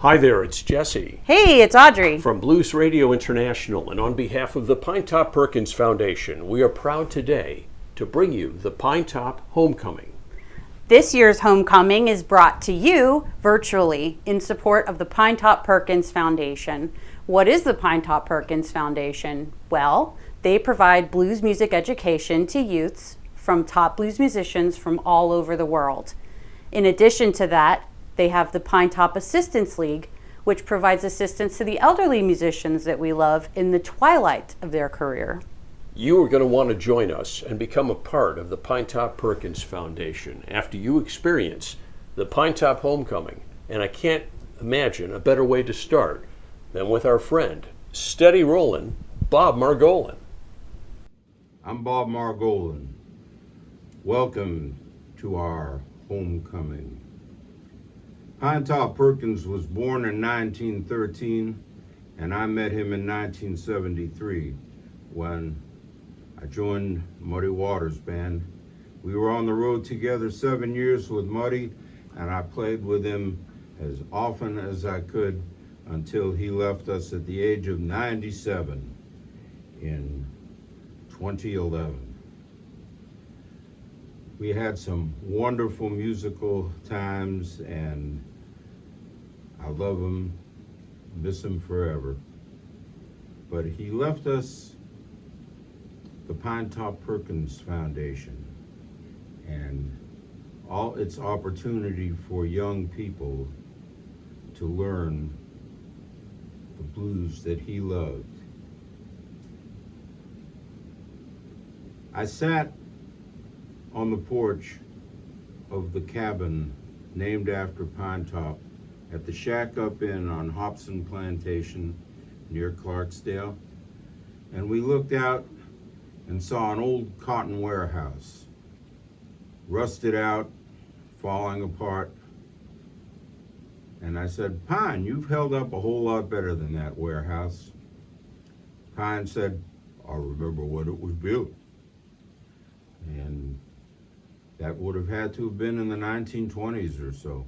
Hi there, it's Jesse. Hey, it's Audrey. From Blues Radio International, and on behalf of the Pinetop Perkins Foundation, we are proud today to bring you the Pinetop Homecoming. This year's homecoming is brought to you virtually in support of the Pinetop Perkins Foundation. What is the Pinetop Perkins Foundation? Well, they provide blues music education to youths from top blues musicians from all over the world. In addition to that, they have the Pinetop Assistance League, which provides assistance to the elderly musicians that we love in the twilight of their career. You are going to want to join us and become a part of the Pinetop Perkins Foundation after you experience the Pinetop Homecoming. And I can't imagine a better way to start than with our friend, steady rollin', Bob Margolin. I'm Bob Margolin. Welcome to our homecoming. Pinetop Perkins was born in 1913, and I met him in 1973 when I joined Muddy Waters Band. We were on the road together 7 years with Muddy, and I played with him as often as I could until he left us at the age of 97 in 2011. We had some wonderful musical times, and I love him, miss him forever. But he left us the Pinetop Perkins Foundation and all its opportunity for young people to learn the blues that he loved. I sat on the porch of the cabin named after Pinetop at the Shack Up Inn on Hobson Plantation near Clarksdale, and we looked out and saw an old cotton warehouse, rusted out, falling apart. And I said, "Pine, you've held up a whole lot better than that warehouse." Pine said, "I remember when it was built." And that would have had to have been in the 1920s or so.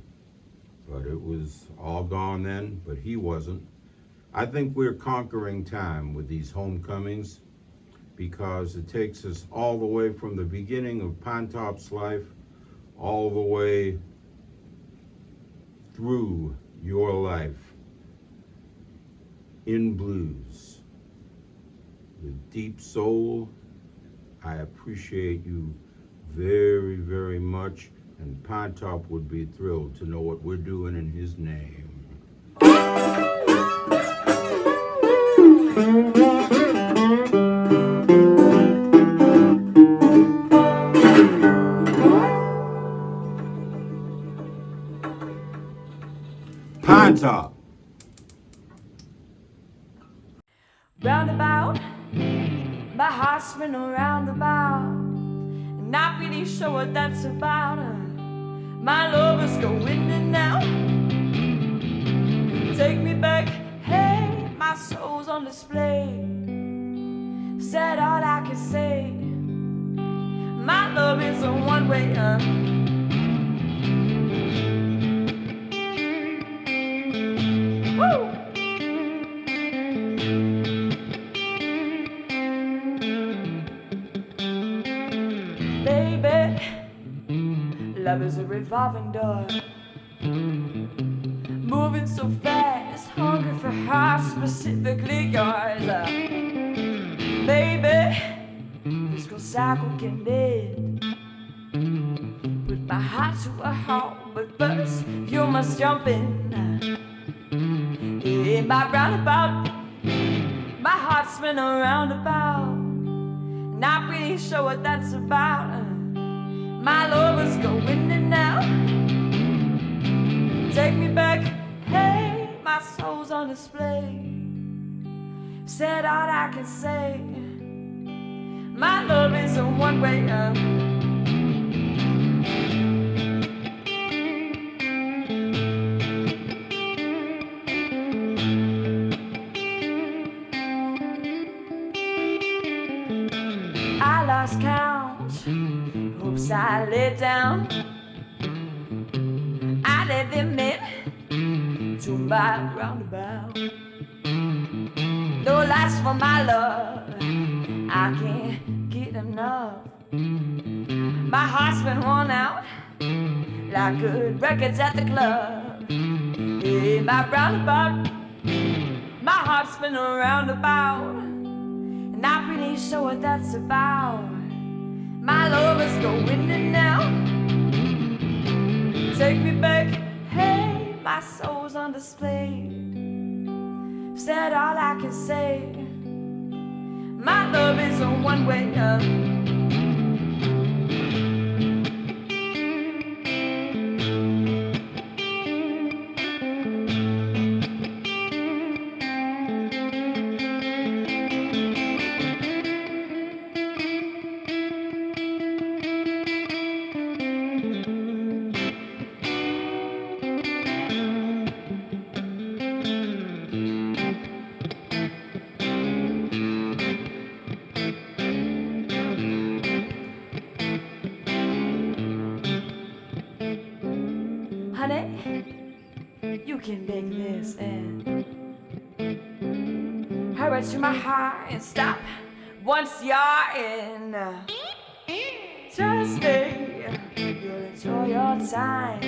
But it was all gone then, but he wasn't. I think we're conquering time with these homecomings because it takes us all the way from the beginning of Pinetop's life, all the way through your life in blues. With deep soul, I appreciate you very, very much, and Pinetop would be thrilled to know what we're doing in his name. Pinetop. Roundabout, my heart's been a roundabout. Not really sure what that's about. My love is going in and out. Take me back, hey, my soul's on display. Said all I can say. My love is a one-way. Woo! Love is a revolving door, moving so fast, hungry for heart, specifically yours. Baby, this goes cycle can end. Put my heart to a halt, but first you must jump in. In my roundabout, my heart's been a roundabout. Not really sure what that's about. My love is going in and out. Take me back, hey, my soul's on display. Said all I can say. My love is a one-way. I lost count. Oops, I let down. I let them in. to my roundabout. No lights for my love, I can't get enough. My heart's been worn out like good records at the club. In my roundabout, my heart's been a roundabout. Not really sure what that's about. My love is going in now. Take me back, hey, my soul's on display. Said all I can say. My love is a one-way up. Honey, you can make this end. Hurry to my heart and stop once you're in. Just stay, you'll enjoy your time.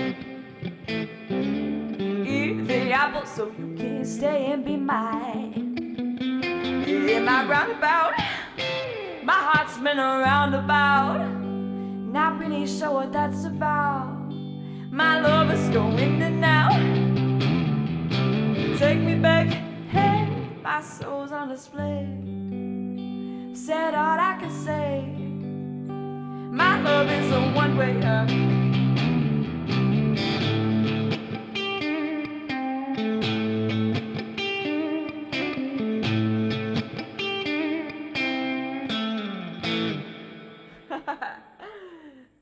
Eat the apple so you can stay and be mine. In my roundabout, my heart's been a roundabout. Not really sure what that's about. My love is going in now. Take me back, hey, my soul's on display. Said all I can say. My love is a one-way up.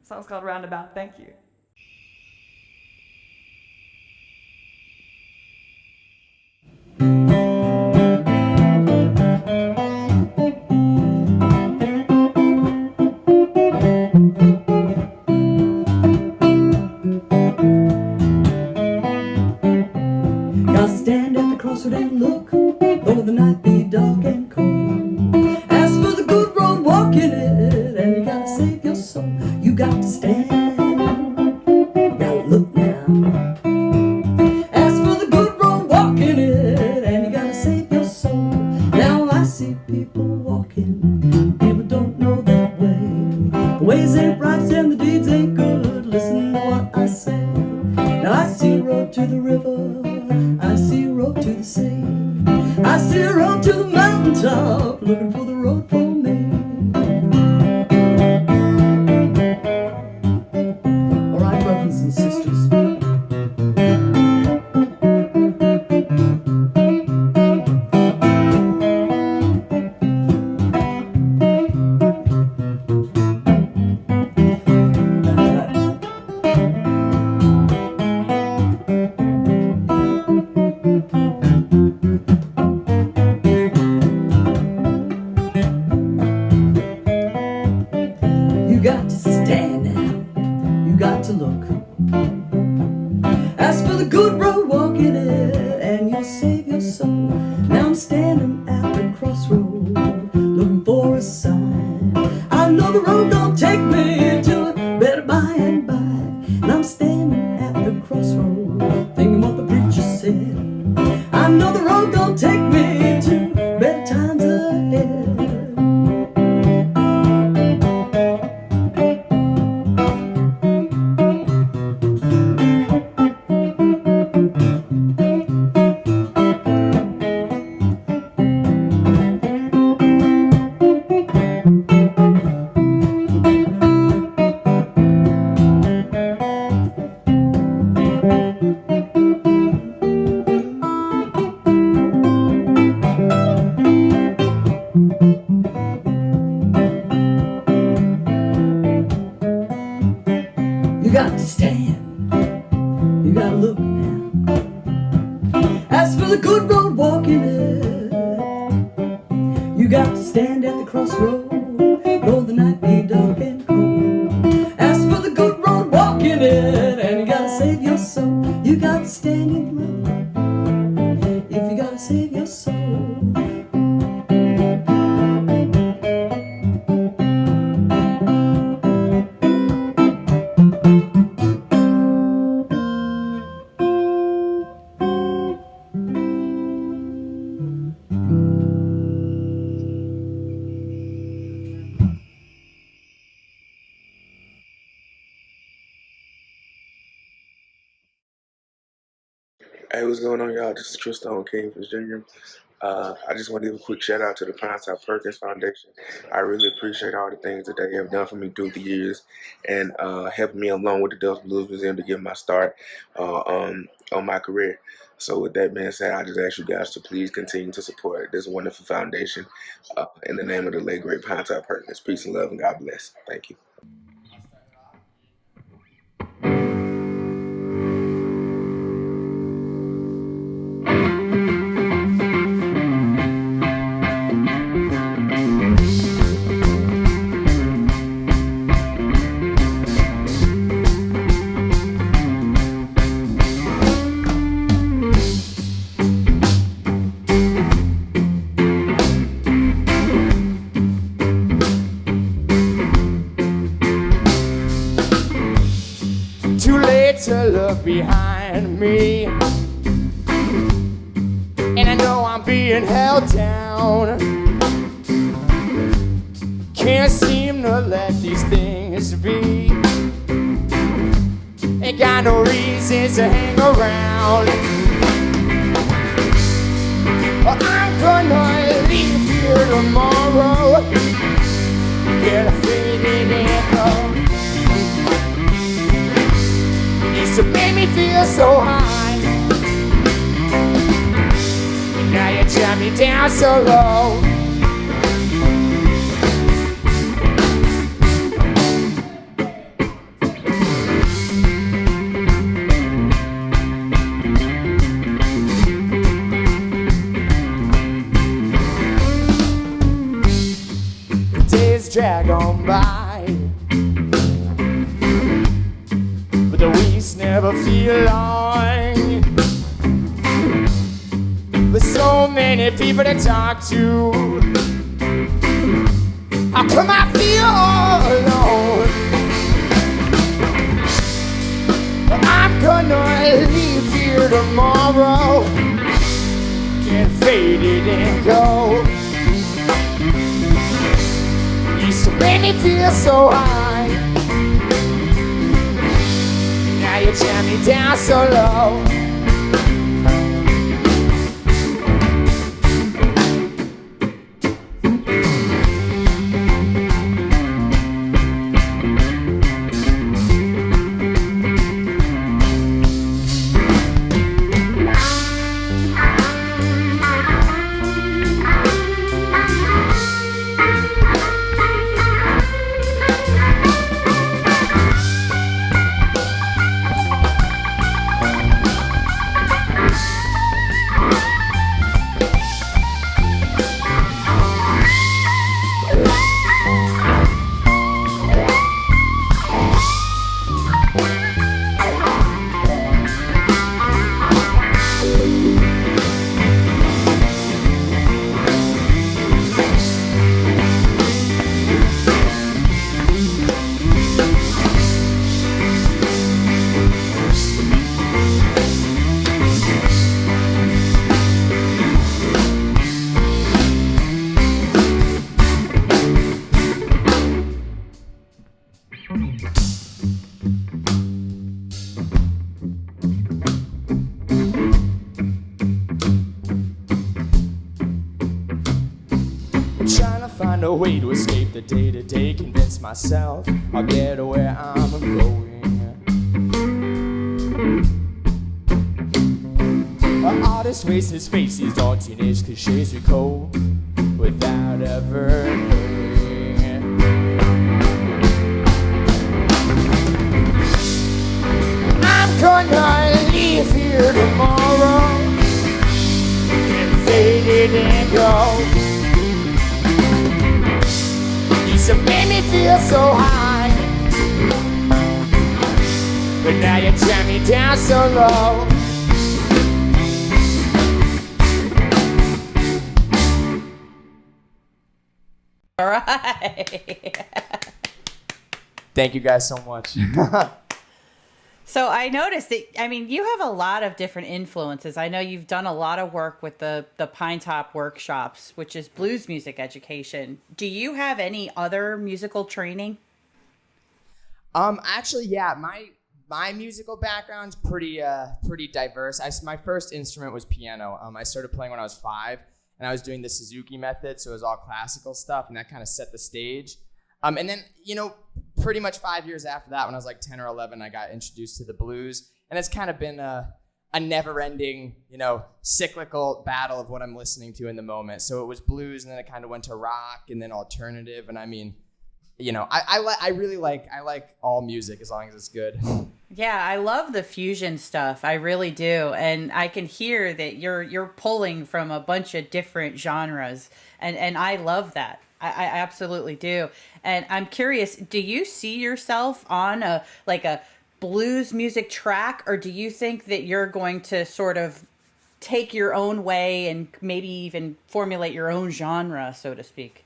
Song's called Roundabout. Thank you. Stand at the crossroad and look, though the night be dark and cold. As for the good road, walk in it, and you gotta save your soul. You got to stand, gotta look now. As for the good road, walk in it, and you gotta save your soul. Now I see people walking, people don't know that way. The ways ain't right and the deeds ain't good, listen to what I say. Now I see a road to the river, I see a road to the sea. I see a road to the mountaintop, looking for the road for me. All right, brothers and sisters. You got to stand out, you got to look. As for the good road, walk in it, and you'll save your soul. Now I'm standing at the crossroad, looking for a sign. I know the road don't take me to a better by and by. And I'm standing at the crossroad, thinking what the preacher said. I know the road don't take me to better times ahead. You got to stand, you gotta look now. As for the good road, walk in it. You got to stand at the crossroad, though the night be dark and cold. As for the good road, walk in it, and you gotta save your soul. You got to stand in the road. save your soul. Hey, what's going on, y'all? This is Tristan King from Jr. I just want to give a quick shout out to the Pinetop Perkins Foundation. I really appreciate all the things that they have done for me through the years and helping me along with the Delta Blues Museum to get my start on my career. So with that being said, I just ask you guys to please continue to support this wonderful foundation in the name of the late great Pinetop Perkins. Peace and love and God bless. Thank you. Too late to look behind me, and I know I'm being held down. Can't seem to let these things be. Ain't got no reason to hang around. I'm gonna leave here tomorrow. Get a faded and go. To make me feel so high. Now you drop me down so low. The days drag on by, the weeks never feel long. With so many people to talk to, how come I feel all alone? I'm gonna leave here tomorrow, get faded and go. Used to make me feel so high. Now you jam me down so low. Trying to find a way to escape the day-to-day, convince myself I'll get where I'm going. An artist wastes his face, these all teenage cliches we cold without ever knowing. I'm gonna leave here tomorrow, get faded and go. You made me feel so high, but now you turn me down so low. All right. Thank you guys so much. So I noticed that, I mean, you have a lot of different influences. I know you've done a lot of work with the Pinetop Workshops, which is blues music education. Do you have any other musical training? Actually, yeah, my musical background's pretty diverse. My first instrument was piano. I started playing when I was 5, and I was doing the Suzuki method, so it was all classical stuff, and that kind of set the stage. And then, pretty much 5 years after that, when I was like 10 or 11, I got introduced to the blues, and it's kind of been a never-ending, cyclical battle of what I'm listening to in the moment. So it was blues, and then it kind of went to rock, and then alternative, and I mean, I really like all music as long as it's good. Yeah, I love the fusion stuff. I really do. And I can hear that you're pulling from a bunch of different genres. And I love that. I absolutely do. And I'm curious, do you see yourself on a blues music track, or do you think that you're going to sort of take your own way and maybe even formulate your own genre, so to speak?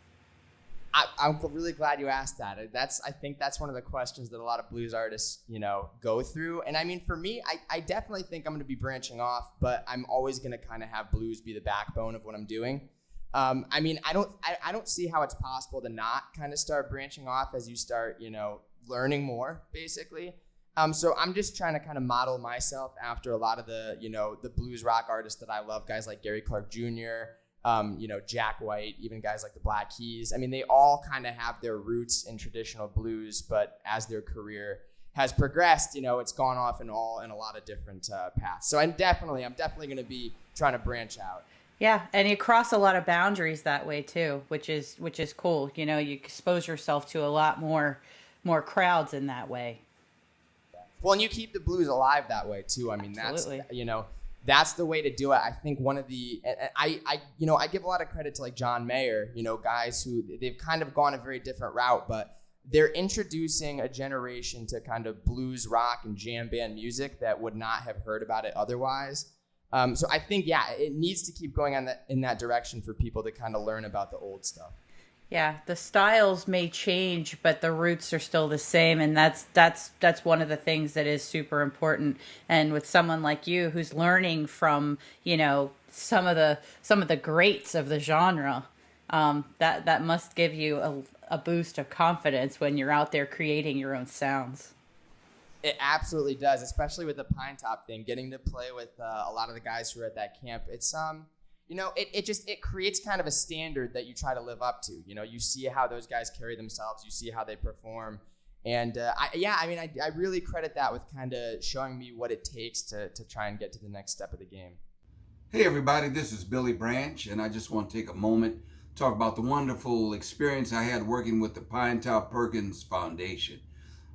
I'm really glad you asked that. I think that's one of the questions that a lot of blues artists, go through. And I mean, for me, I definitely think I'm going to be branching off, but I'm always going to kind of have blues be the backbone of what I'm doing. I mean, I don't see how it's possible to not kind of start branching off as you start, learning more, basically. So I'm just trying to kind of model myself after a lot of the, the blues rock artists that I love, guys like Gary Clark Jr., Jack White, even guys like the Black Keys. I mean, they all kind of have their roots in traditional blues, but as their career has progressed, it's gone off in a lot of different paths. So I'm definitely going to be trying to branch out. Yeah, and you cross a lot of boundaries that way too, which is cool. You expose yourself to a lot more crowds in that way. Well, and you keep the blues alive that way too. I mean, Absolutely. That's the way to do it. I think one of the, I give a lot of credit to like John Mayer, guys who they've kind of gone a very different route, but they're introducing a generation to kind of blues, rock, and jam band music that would not have heard about it otherwise. So I think, it needs to keep going in that direction for people to kind of learn about the old stuff. Yeah, the styles may change, but the roots are still the same, and that's one of the things that is super important. And with someone like you who's learning from, some of the greats of the genre, that must give you a boost of confidence when you're out there creating your own sounds. It absolutely does, especially with the Pinetop thing. Getting to play with a lot of the guys who are at that camp, it's it creates kind of a standard that you try to live up to. You see how those guys carry themselves, you see how they perform, and I really credit that with kind of showing me what it takes to try and get to the next step of the game. Hey everybody, this is Billy Branch, and I just want to take a moment to talk about the wonderful experience I had working with the Pinetop Perkins Foundation.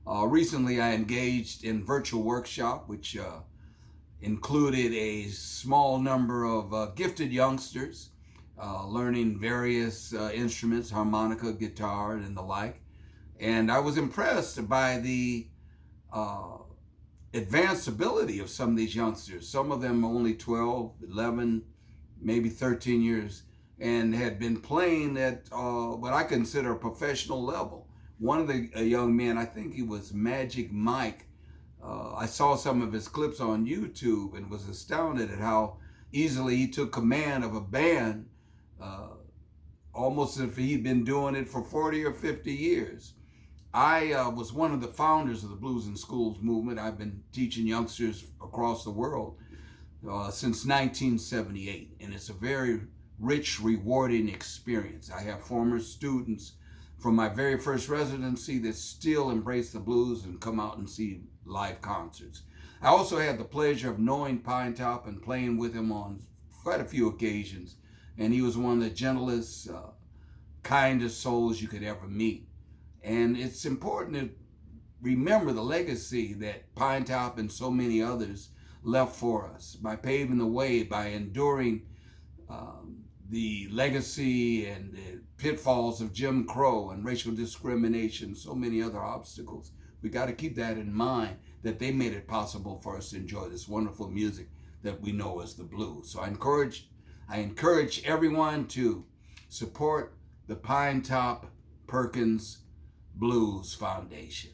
Recently I engaged in virtual workshop, which included a small number of gifted youngsters learning various instruments, harmonica, guitar, and the like. And I was impressed by the advanced ability of some of these youngsters. Some of them only 12, 11, maybe 13 years, and had been playing at what I consider a professional level. One of the young men, I think he was Magic Mike, I saw some of his clips on YouTube and was astounded at how easily he took command of a band, almost as if he'd been doing it for 40 or 50 years. I was one of the founders of the Blues in Schools movement. I've been teaching youngsters across the world since 1978, and it's a very rich, rewarding experience. I have former students from my very first residency that still embrace the blues and come out and see live concerts. I also had the pleasure of knowing Pinetop and playing with him on quite a few occasions, and he was one of the gentlest, kindest souls you could ever meet. And it's important to remember the legacy that Pinetop and so many others left for us by paving the way, by enduring the legacy and the pitfalls of Jim Crow and racial discrimination, so many other obstacles. We got to keep that in mind, that they made it possible for us to enjoy this wonderful music that we know as the blues. So I encourage everyone to support the Pinetop Perkins Blues Foundation.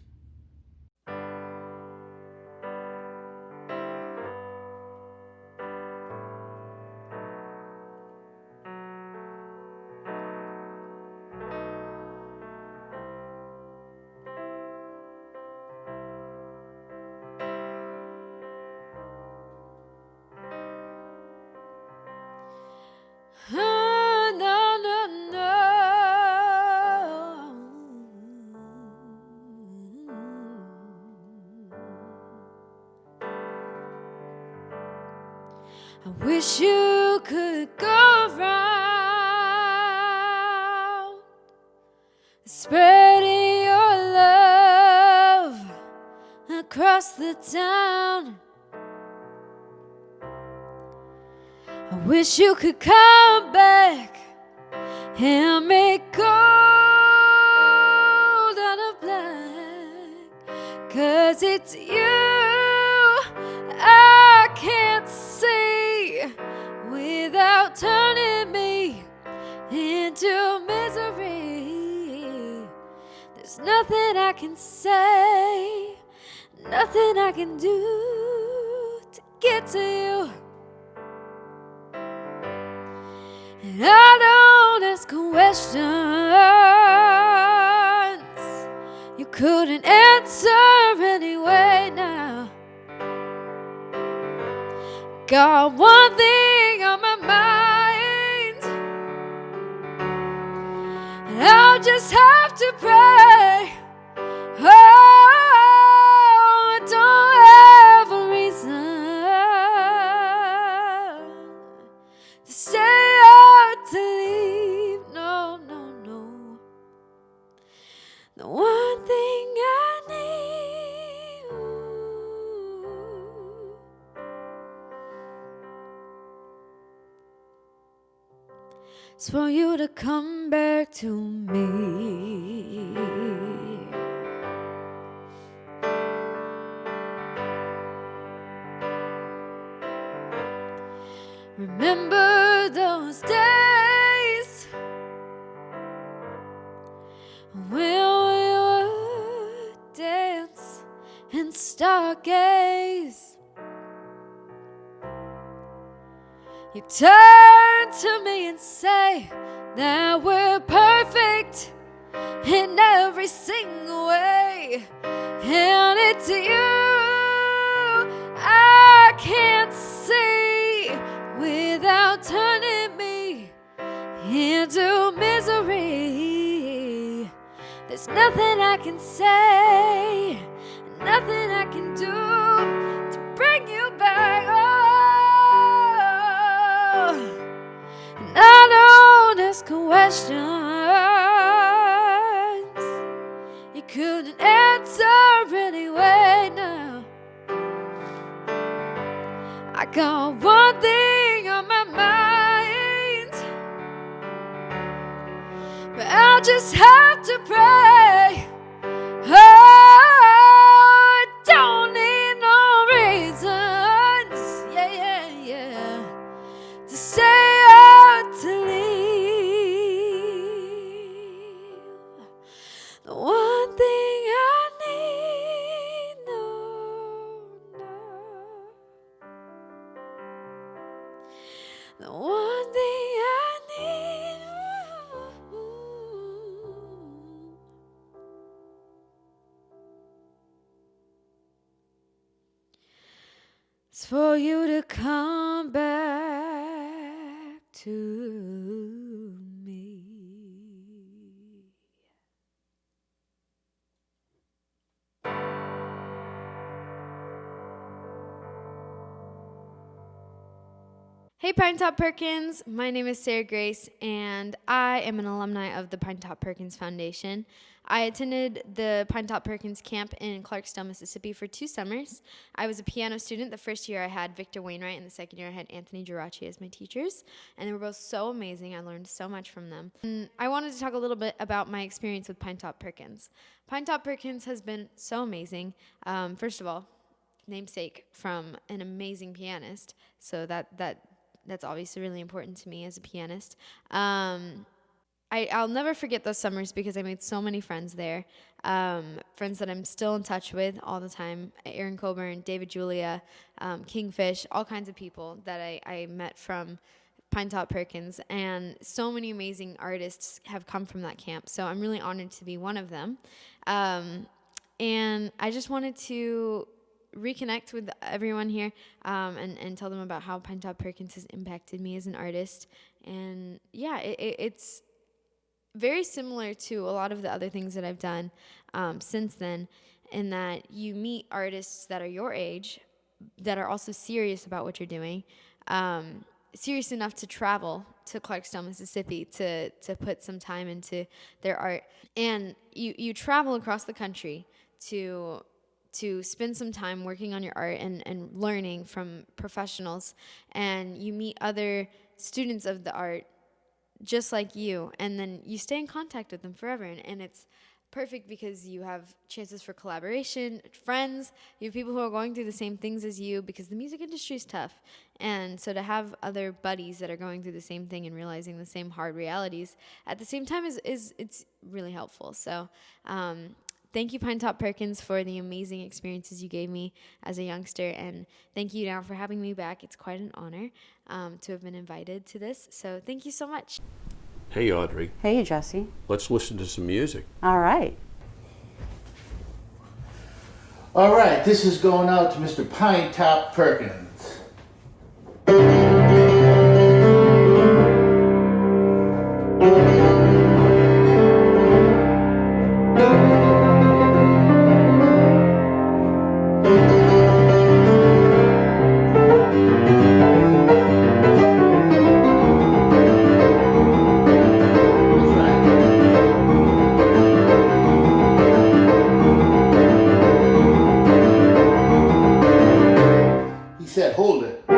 I wish you could go round spreading your love across the town. I wish you could come back and make gold out of black, 'cause it's you I can't see without turning me into misery. There's nothing I can say, nothing I can do to get to you. And I don't ask questions you couldn't answer anyway now. Got one thing on my mind, and I'll just have to pray. Oh, I don't have a reason to stay or to leave. No, no, no. The one thing I need, is for you to come back to me. Remember those days when we would dance and stargaze? You turn to me and say that we're perfect in every single way, and it's you I can't see without turning me into misery. There's nothing I can say, nothing I can do to bring you back. Oh, and I don't ask questions you couldn't answer anyway now. I got one thing on my mind, but I'll just have to pray. Oh, I don't need no reasons, yeah, yeah, yeah, to stay or to leave. The one thing I need, no, no. The one thing I need, is for you to come back to me. Hey Pinetop Perkins, my name is Sarah Grace and I am an alumni of the Pinetop Perkins Foundation. I attended the Pinetop Perkins camp in Clarksdale, Mississippi for 2 summers. I was a piano student. The first year I had Victor Wainwright and the second year I had Anthony Geraci as my teachers, and they were both so amazing. I learned so much from them. And I wanted to talk a little bit about my experience with Pinetop Perkins. Pinetop Perkins has been so amazing. First of all, namesake from an amazing pianist, so that's obviously really important to me as a pianist. I'll never forget those summers because I made so many friends there. Friends that I'm still in touch with all the time. Aaron Coburn, David Julia, Kingfish, all kinds of people that I met from Pinetop Perkins. And so many amazing artists have come from that camp. So I'm really honored to be one of them. And I just wanted to reconnect with everyone here and tell them about how Pinetop Perkins has impacted me as an artist. And yeah, it's very similar to a lot of the other things that I've done since then, in that you meet artists that are your age, that are also serious about what you're doing, serious enough to travel to Clarksdale, Mississippi to put some time into their art. And you travel across the country to spend some time working on your art and learning from professionals, and you meet other students of the art just like you, and then you stay in contact with them forever, and it's perfect because you have chances for collaboration, friends, you have people who are going through the same things as you, because the music industry is tough, and so to have other buddies that are going through the same thing and realizing the same hard realities at the same time is it's really helpful. So thank you, Pinetop Perkins, for the amazing experiences you gave me as a youngster, and thank you now for having me back. It's quite an honor to have been invited to this, so thank you so much. Hey, Audrey. Hey, Jesse. Let's listen to some music. All right. All right, this is going out to Mr. Pinetop Perkins. Said, hold it. I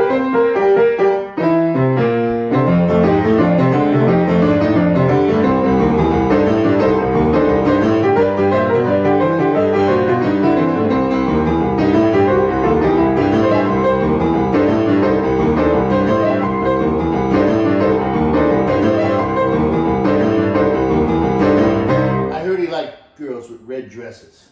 heard he liked girls with red dresses.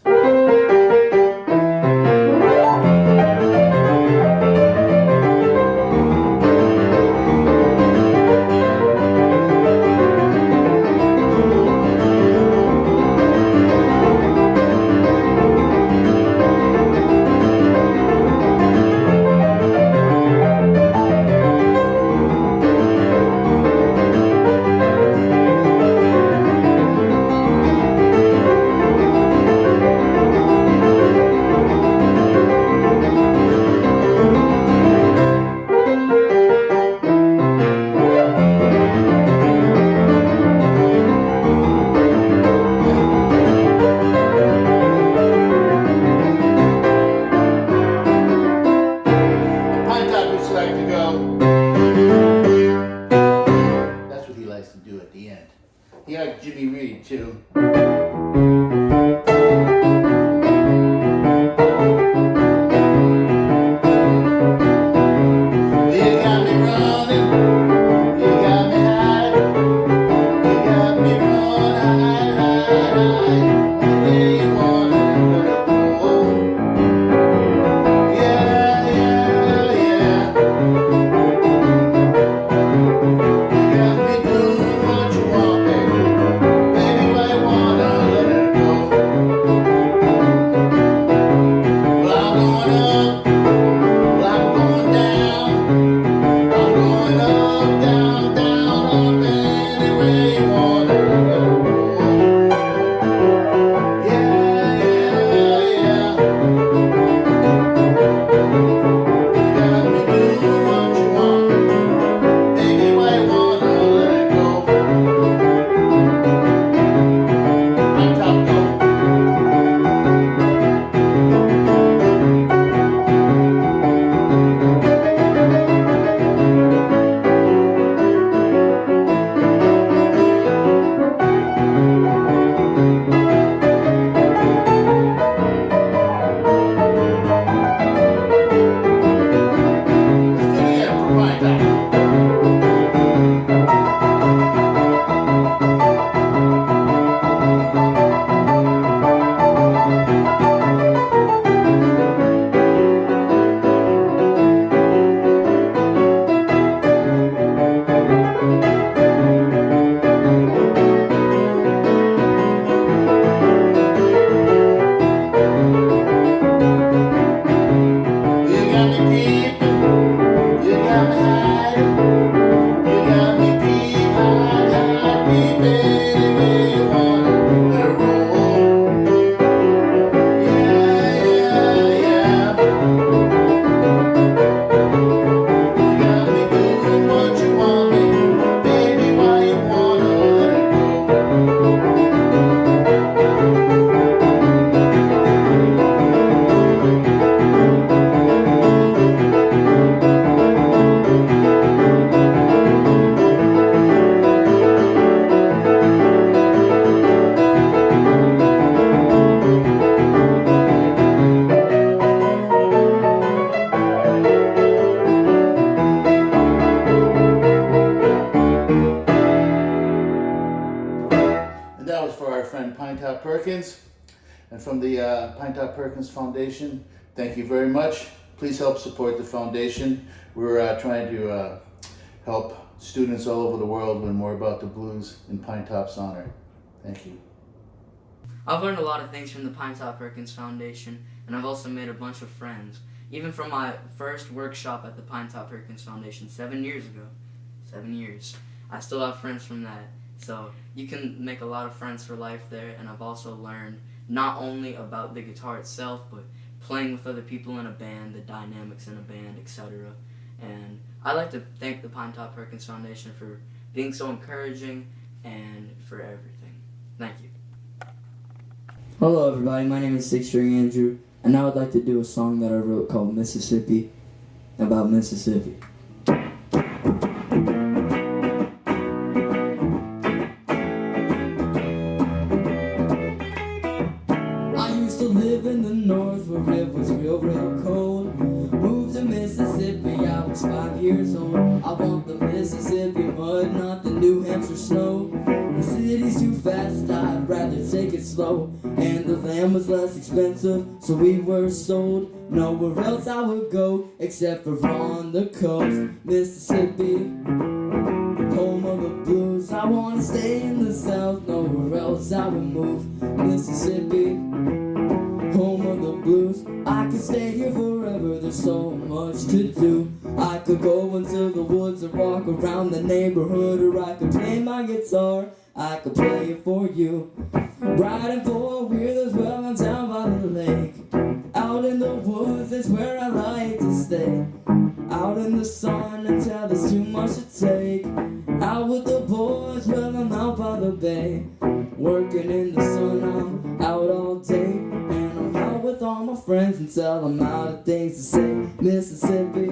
He liked Jimmy Reed too. Pinetop Perkins and from the Pinetop Perkins Foundation. Thank you very much. Please help support the foundation. We're trying to help students all over the world learn more about the blues in Pinetop's honor. Thank you. I've learned a lot of things from the Pinetop Perkins Foundation, and I've also made a bunch of friends. Even from my first workshop at the Pinetop Perkins Foundation 7 years ago. 7 years. I still have friends from that. So you can make a lot of friends for life there, and I've also learned not only about the guitar itself, but playing with other people in a band, the dynamics in a band, etc. And I'd like to thank the Pinetop Perkins Foundation for being so encouraging and for everything. Thank you. Hello everybody, my name is Six String Andrew, and now I'd like to do a song that I wrote called Mississippi, about Mississippi. I used to live in the north where it was real cold. Moved to Mississippi, I was 5 years old. I want the Mississippi mud, not the New Hampshire snow. The city's too fast, I'd rather take it slow. And the land was less expensive, so we were sold. Nowhere else I would go, except for on the coast. Mississippi, home of the blues. I wanna stay in the south, nowhere else I would move. Mississippi, home of the blues. I could stay here forever, there's so much to do. I could go into the woods and walk around the neighborhood, or I could play my guitar, I could play it for you. Riding four-wheelers well on down by the lake. Out in the woods is where I like to stay. Out in the sun until there's too much to take. Out with the boys, well I'm out by the bay. Working in the sun, I'm out all day. And I'm out with all my friends until I'm out of things to say. Mississippi,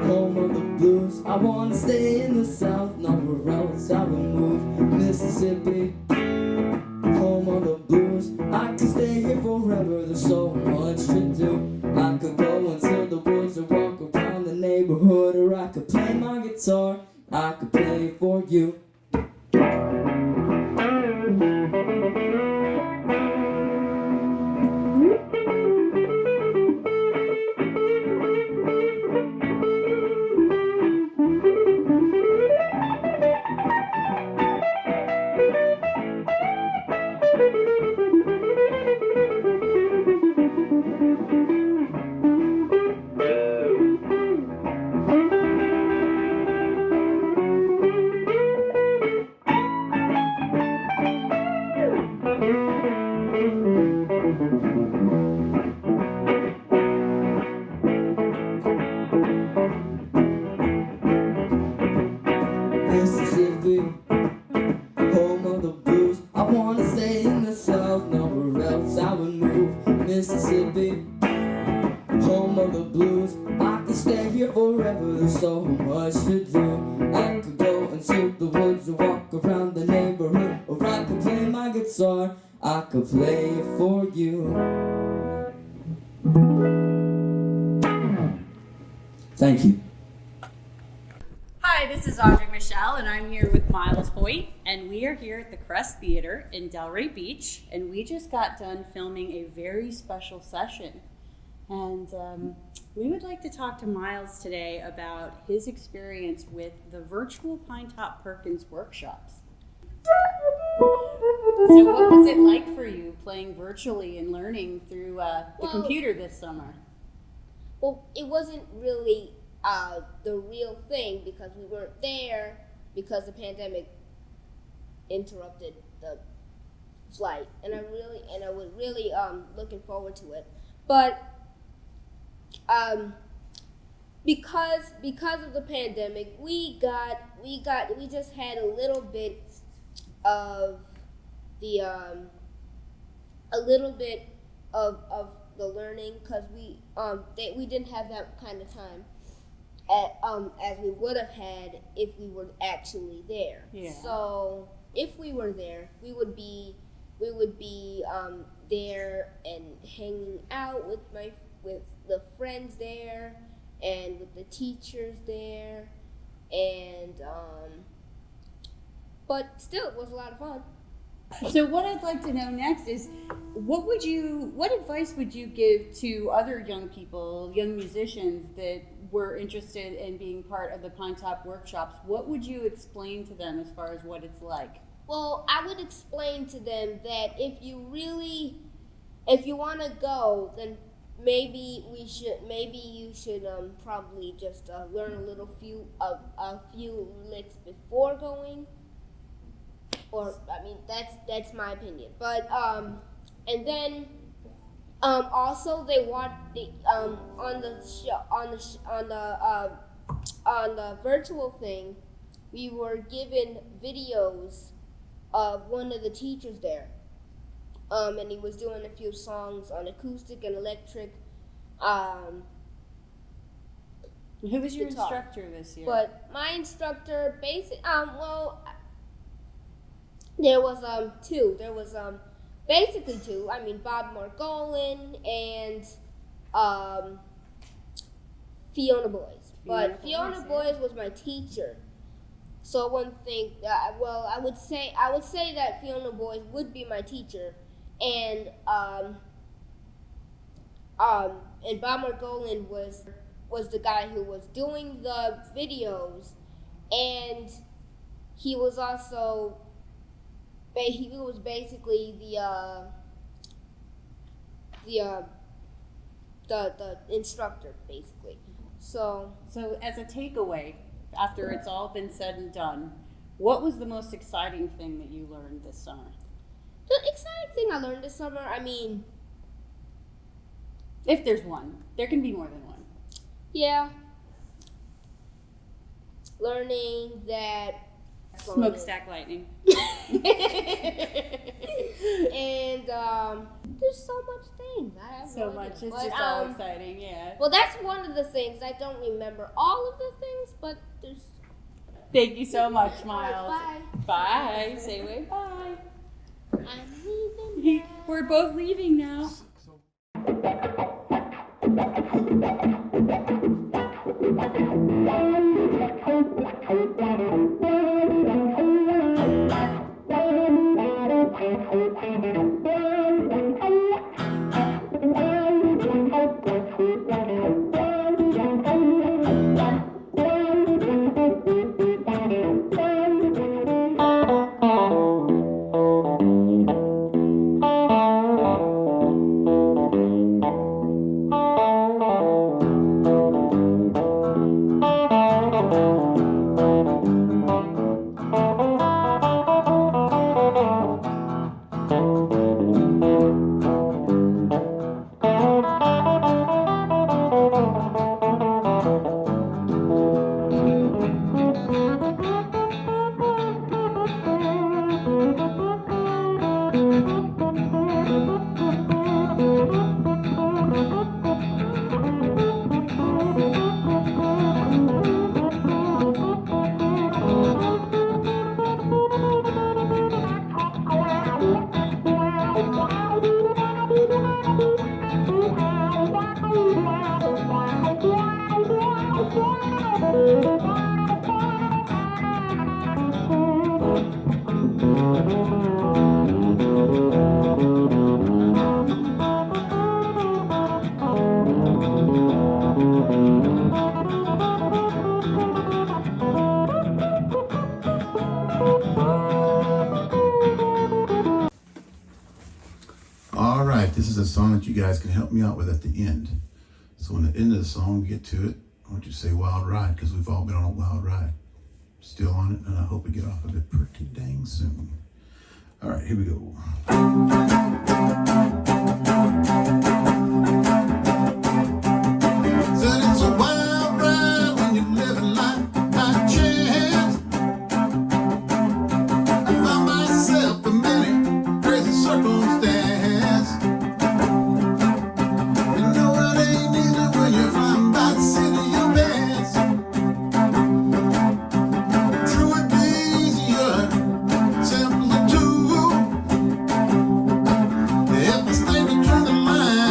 home of the blues. I wanna stay in the south, nowhere else I will move. Mississippi, home of the blues. I could stay here forever, there's so much to do. I could go into the woods or walk around the neighborhood, or I could play my guitar, I could play it for you. Mississippi, home of the blues. I wanna stay in the south, nowhere else I would move. Mississippi, home of the blues. I could stay here forever, there's so much to do. I could go into the woods and walk around the neighborhood, or I could play my guitar, I could play it for you. Thank you. Hi, this is Audrey Michelle, and I'm here with Miles Hoyt, and we are here at the Crest Theater in Delray Beach, and we just got done filming a very special session. And we would like to talk to Miles today about his experience with the virtual Pinetop Perkins workshops. So what was it like for you playing virtually and learning through the computer this summer? Well, it wasn't really the real thing because we weren't there because the pandemic interrupted the flight, and I was really looking forward to it. But because of the pandemic, we just had a little bit of the the learning because we didn't have that kind of time as we would have had if we were actually there. Yeah. So if we were there, we would be there and hanging out with the friends there and with the teachers there, and but still it was a lot of fun. So what I'd like to know next is, what advice would you give to other young people, young musicians that were interested in being part of the Pinetop workshops? What would you explain to them as far as what it's like? Well, I would explain to them that if you want to go, then maybe you should probably just learn a few licks before going. Or I mean, that's my opinion. But and then also they want on the virtual thing, we were given videos of one of the teachers there, and he was doing a few songs on acoustic and electric. Who was your guitar. instructor this year? But my instructor, there was two. There was basically two. I mean, Bob Margolin and Fiona Boyce. But Fiona Boyce was my teacher. So I wouldn't think that. Well, I would say that Fiona Boyce would be my teacher, and Bob Margolin was the guy who was doing the videos, and he was also. He was basically the instructor, basically. So as a takeaway, after it's all been said and done, what was the most exciting thing that you learned this summer? The exciting thing I learned this summer, I mean, if there's one, there can be more than one. Yeah. Learning that smokestack lightning. And there's so much things. I have so much. It's just all exciting, yeah. Well, that's one of the things. I don't remember all of the things, but there's. Thank you so much, Miles. Bye. Bye. Say wait, bye. I'm leaving now. We're both leaving now. All right, this is a song that you guys can help me out with at the end. So when the end of the song, we get to it, I want you to say wild ride, because we've all been on a wild ride. Still on it, and I hope we get off of it pretty dang soon. All right, here we go. Said it's a wild ride when you're living life by chance. I found myself in many crazy circumstances. You know it ain't easy when you're flying by the seat of your pants. True, it'd be easier, simpler too, if I stayed to turn the line.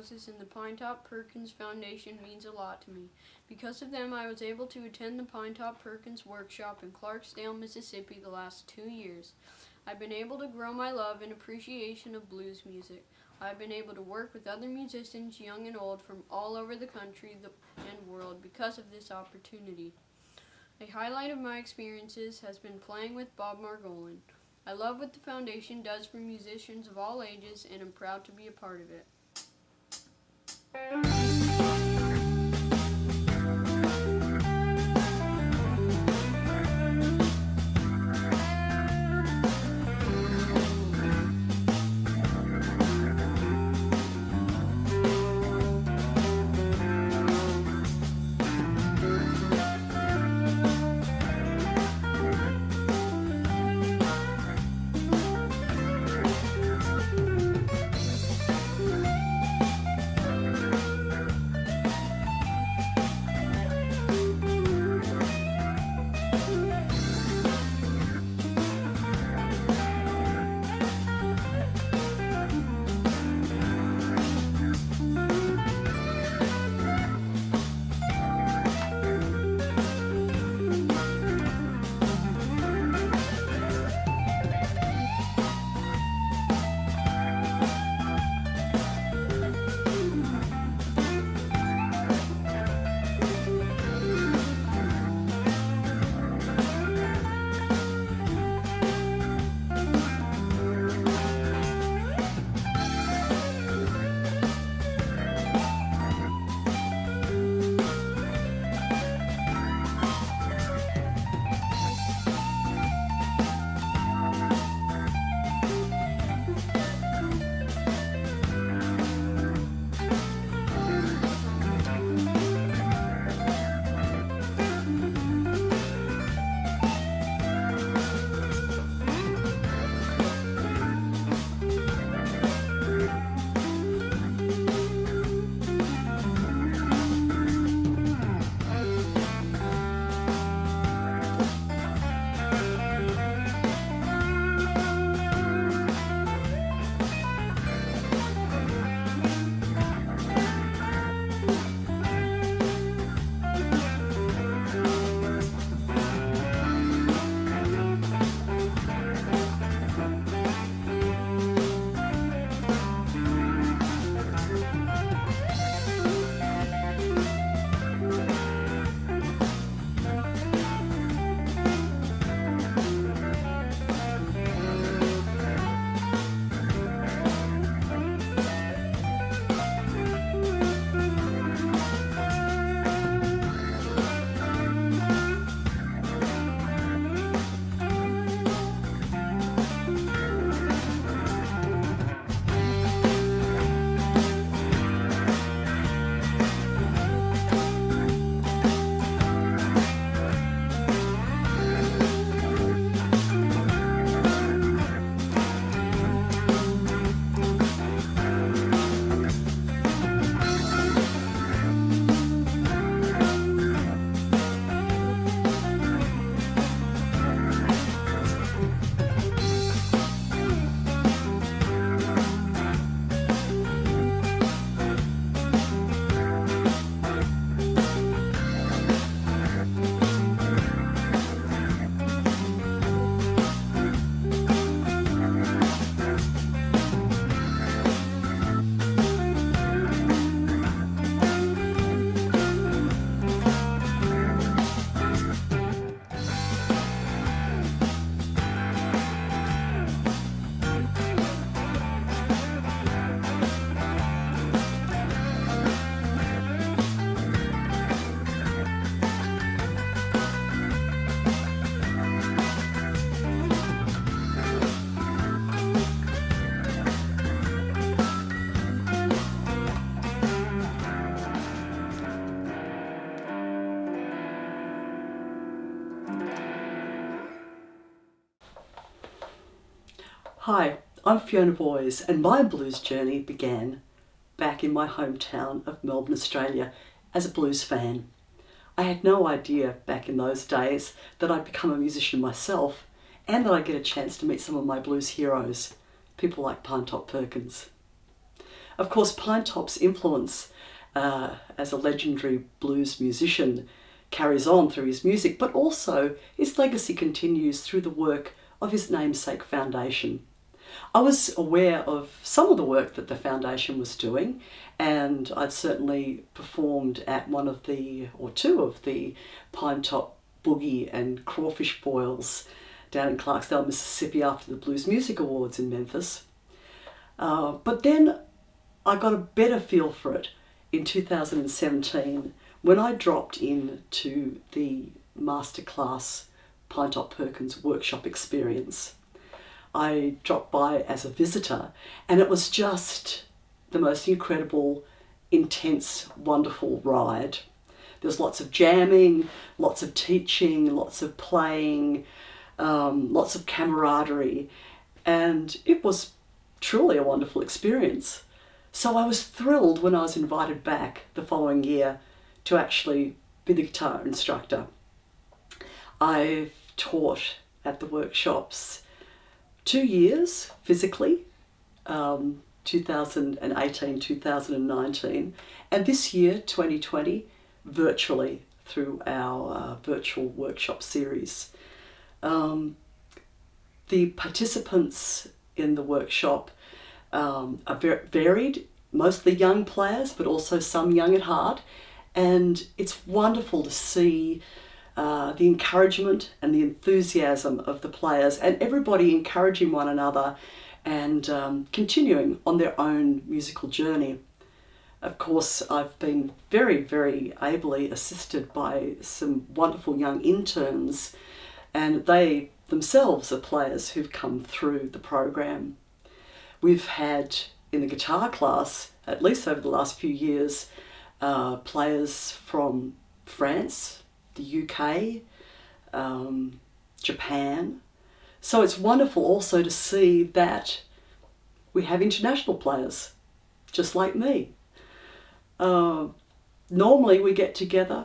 Moses and the Pinetop Perkins Foundation means a lot to me. Because of them, I was able to attend the Pinetop Perkins Workshop in Clarksdale, Mississippi the last 2 years. I've been able to grow my love and appreciation of blues music. I've been able to work with other musicians, young and old, from all over the country and world because of this opportunity. A highlight of my experiences has been playing with Bob Margolin. I love what the foundation does for musicians of all ages, and I'm proud to be a part of it. Hi, I'm Fiona Boys, and my blues journey began back in my hometown of Melbourne, Australia, as a blues fan. I had no idea back in those days that I'd become a musician myself and that I'd get a chance to meet some of my blues heroes, people like Pinetop Perkins. Of course, Pinetop's influence as a legendary blues musician carries on through his music, but also his legacy continues through the work of his namesake foundation. I was aware of some of the work that the foundation was doing, and I'd certainly performed at one of the, or two of the Pinetop Boogie and Crawfish Boils down in Clarksdale, Mississippi after the Blues Music Awards in Memphis. But then I got a better feel for it in 2017 when I dropped into the masterclass Pinetop Perkins Workshop Experience. I dropped by as a visitor, and it was just the most incredible, intense, wonderful ride. There was lots of jamming, lots of teaching, lots of playing, lots of camaraderie, and it was truly a wonderful experience. So I was thrilled when I was invited back the following year to actually be the guitar instructor. I've taught at the workshops 2 years physically, 2018, 2019, and this year, 2020, virtually through our virtual workshop series. The participants in the workshop are varied, mostly young players, but also some young at heart, and it's wonderful to see the encouragement and the enthusiasm of the players and everybody encouraging one another and continuing on their own musical journey. Of course, I've been very, very ably assisted by some wonderful young interns, and they themselves are players who've come through the program. We've had in the guitar class, at least over the last few years, players from France, the UK, Japan. So it's wonderful also to see that we have international players, just like me. Normally we get together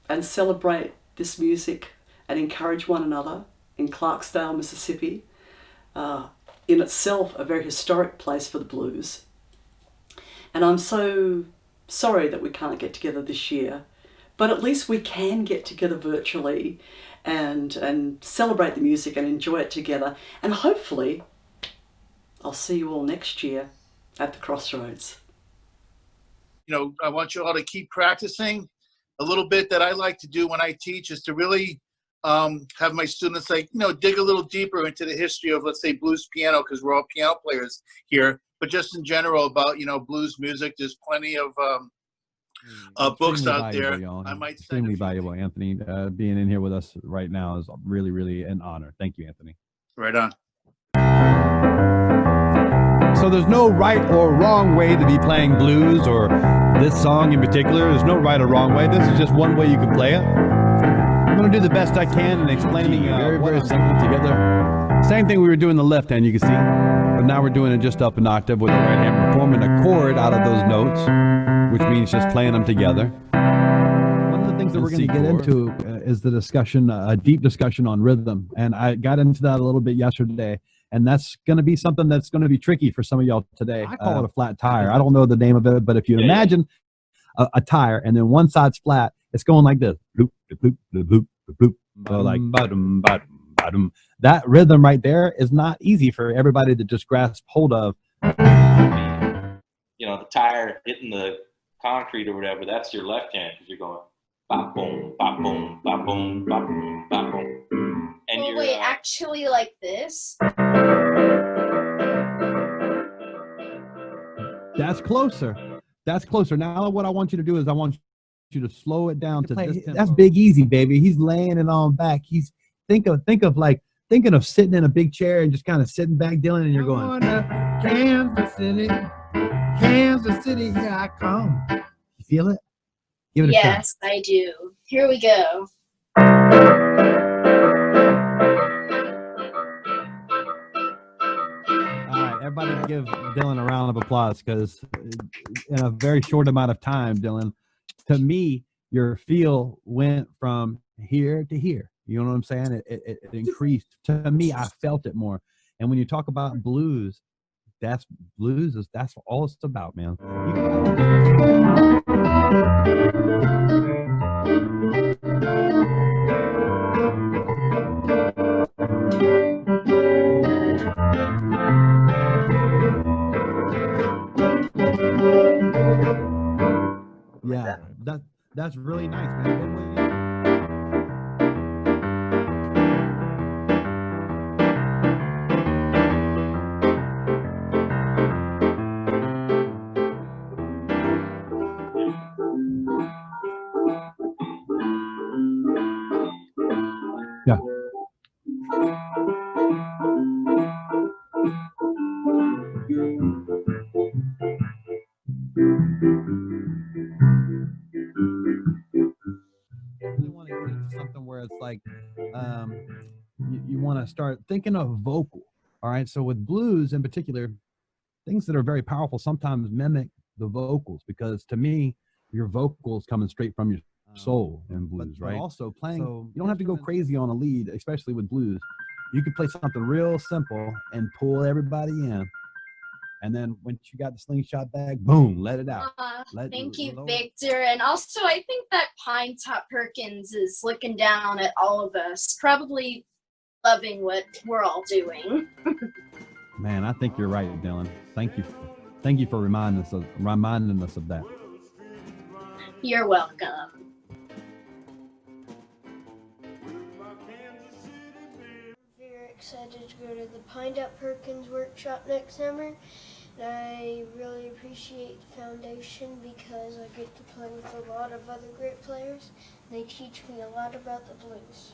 and celebrate this music and encourage one another in Clarksdale, Mississippi, in itself a very historic place for the blues. And I'm so sorry that we can't get together this year, but at least we can get together virtually and celebrate the music and enjoy it together. And hopefully I'll see you all next year at the Crossroads. You know, I want you all to keep practicing. A little bit that I like to do when I teach is to really have my students, like, you know, dig a little deeper into the history of, let's say, blues piano, because we're all piano players here, but just in general about, you know, blues music. There's plenty of books out there. I might say extremely valuable, Anthony. Being in here with us right now is really, really an honor. Thank you, Anthony. Right on. So there's no right or wrong way to be playing blues, or this song in particular. There's no right or wrong way. This is just one way you can play it. I'm going to do the best I can in explaining very simple together. Same thing we were doing the left hand, you can see, but now we're doing it just up an octave with the right hand. We're forming a chord out of those notes, which means just playing them together. One of the things that we're going to get into is the discussion, a deep discussion on rhythm, and I got into that a little bit yesterday. And that's going to be something that's going to be tricky for some of y'all today. I call it a flat tire. I don't know the name of it, but if you imagine a tire and then one side's flat, it's going like this. Bloop, bloop, bloop, bloop, bloop, bloop. So like ba-dum, ba-dum, ba-dum. That rhythm right there is not easy for everybody to just grasp hold of. You know, the tire hitting the concrete or whatever, that's your left hand, because you're going bop boom, bop boom, bop boom, bop boom, bop boom. And well, you're, wait, actually like this? That's closer. That's closer. Now what I want you to do is I want you to slow it down to this tempo. That's Big Easy, baby. He's laying it on back. He's thinking of sitting in a big chair and just kind of sitting back, Dylan, and you're going, Kansas City, here I come. You feel it? Give it a shot. Yes, I do. Here we go. Everybody give Dylan a round of applause, because in a very short amount of time, Dylan, to me, your feel went from here to here. You know what I'm saying? It increased. To me, I felt it more. And when you talk about blues, that's blues. That's all it's about, man. Yeah, that's really nice, man. Yeah. You want to get into something where it's like you want to start thinking of vocal. All right. So with blues in particular, things that are very powerful sometimes mimic the vocals, because to me, your vocals coming straight from your soul in blues, right? Also playing, you don't have to go crazy on a lead, especially with blues. You can play something real simple and pull everybody in. And then once you got the slingshot bag, boom, let it out. Thank you, Victor. And also, I think that Pinetop Perkins is looking down at all of us, probably loving what we're all doing. Man, I think you're right, Dylan. Thank you for reminding us of that. You're welcome. Very excited to go to the Pinetop Perkins Workshop next summer. And I really appreciate the foundation because I get to play with a lot of other great players. And they teach me a lot about the blues.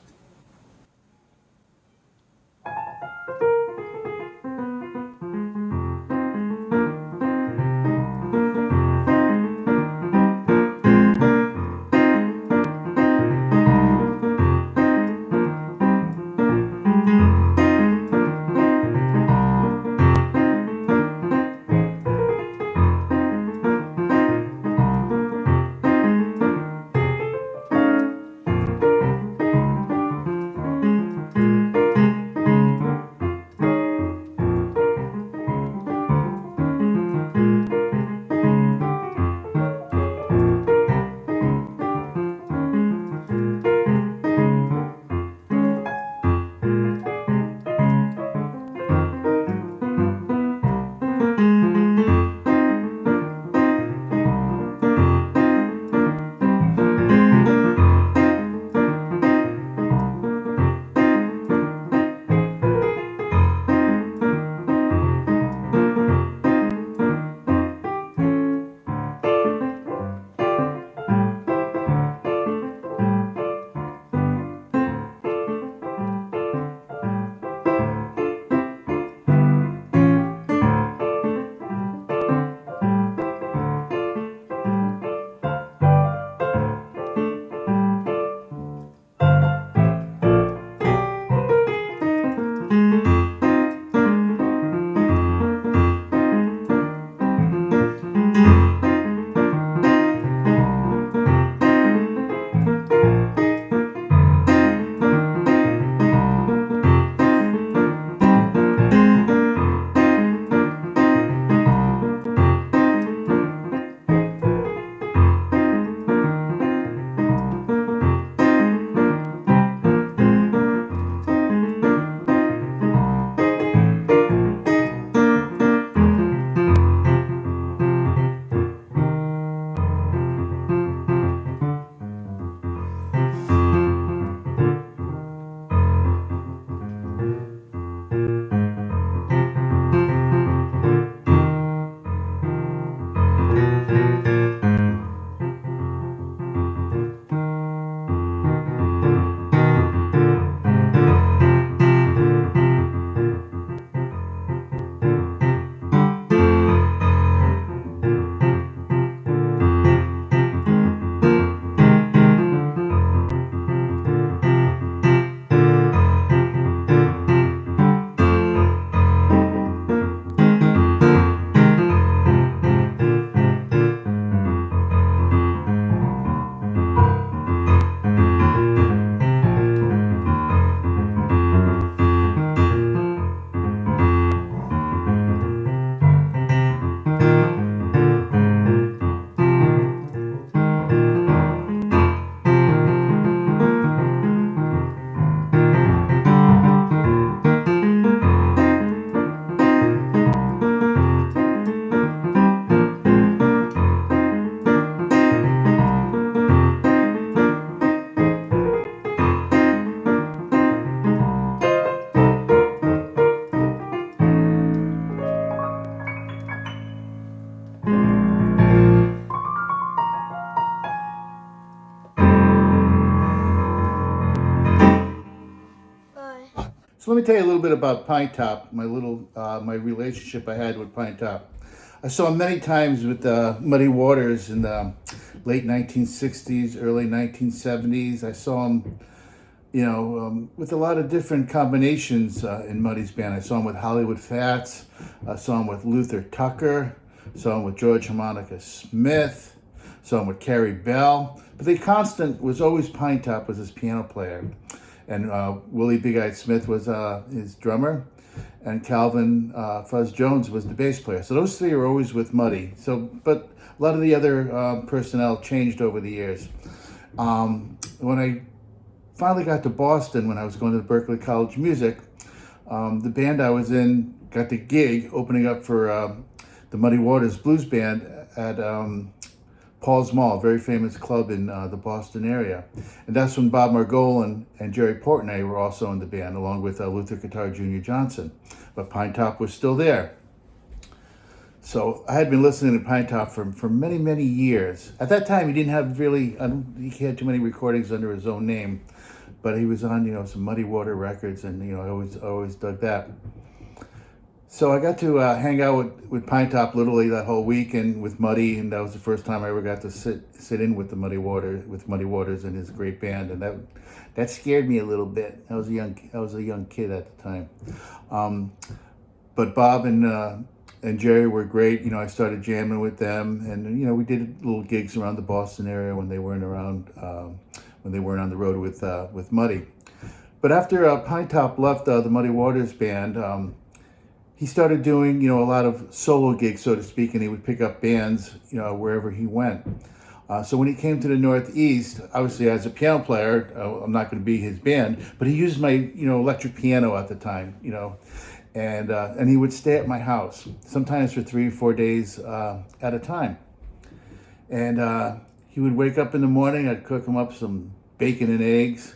So let me tell you a little bit about Pinetop, my relationship I had with Pinetop. I saw him many times with Muddy Waters in the late 1960s, early 1970s. I saw him, with a lot of different combinations in Muddy's band. I saw him with Hollywood Fats. I saw him with Luther Tucker. Saw him with George Harmonica Smith. Saw him with Carrie Bell. But the constant was always Pinetop was his piano player. And Willie Big Eyed Smith was his drummer. And Calvin Fuzz Jones was the bass player. So those three were always with Muddy. But a lot of the other personnel changed over the years. When I finally got to Boston, when I was going to the Berklee College of Music, the band I was in got the gig opening up for the Muddy Waters Blues Band at Paul's Mall, a very famous club in the Boston area. And that's when Bob Margolin and Jerry Portnoy were also in the band, along with Luther Guitar Jr. Johnson. But Pinetop was still there. So I had been listening to Pinetop for many, many years. At that time, he didn't have really, he had too many recordings under his own name, but he was on, some Muddy Water records, and, I always dug that. So I got to hang out with Pinetop literally that whole weekend with Muddy, and that was the first time I ever got to sit in with Muddy Waters and his great band, and that scared me a little bit. I was a young kid at the time, but Bob and Jerry were great. I started jamming with them, and we did little gigs around the Boston area when they weren't around, when they weren't on the road with Muddy. But after Pinetop left the Muddy Waters band, he started doing, a lot of solo gigs, so to speak, and he would pick up bands, wherever he went. So when he came to the Northeast, obviously as a piano player, I'm not going to be his band, but he used my, electric piano at the time, and he would stay at my house, sometimes for 3 or 4 days at a time. And he would wake up in the morning, I'd cook him up some bacon and eggs,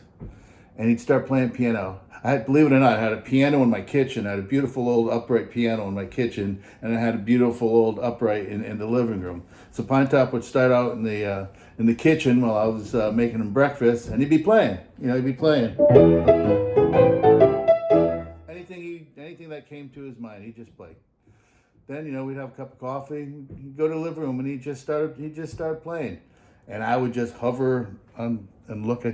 and he'd start playing piano. Believe it or not, I had a piano in my kitchen. I had a beautiful old upright piano in my kitchen, and I had a beautiful old upright in the living room. So Pinetop would start out in the kitchen while I was making him breakfast, and he'd be playing. He'd be playing. Anything that came to his mind, he'd just play. Then we'd have a cup of coffee. He'd go to the living room, and he'd just start playing, and I would just hover and look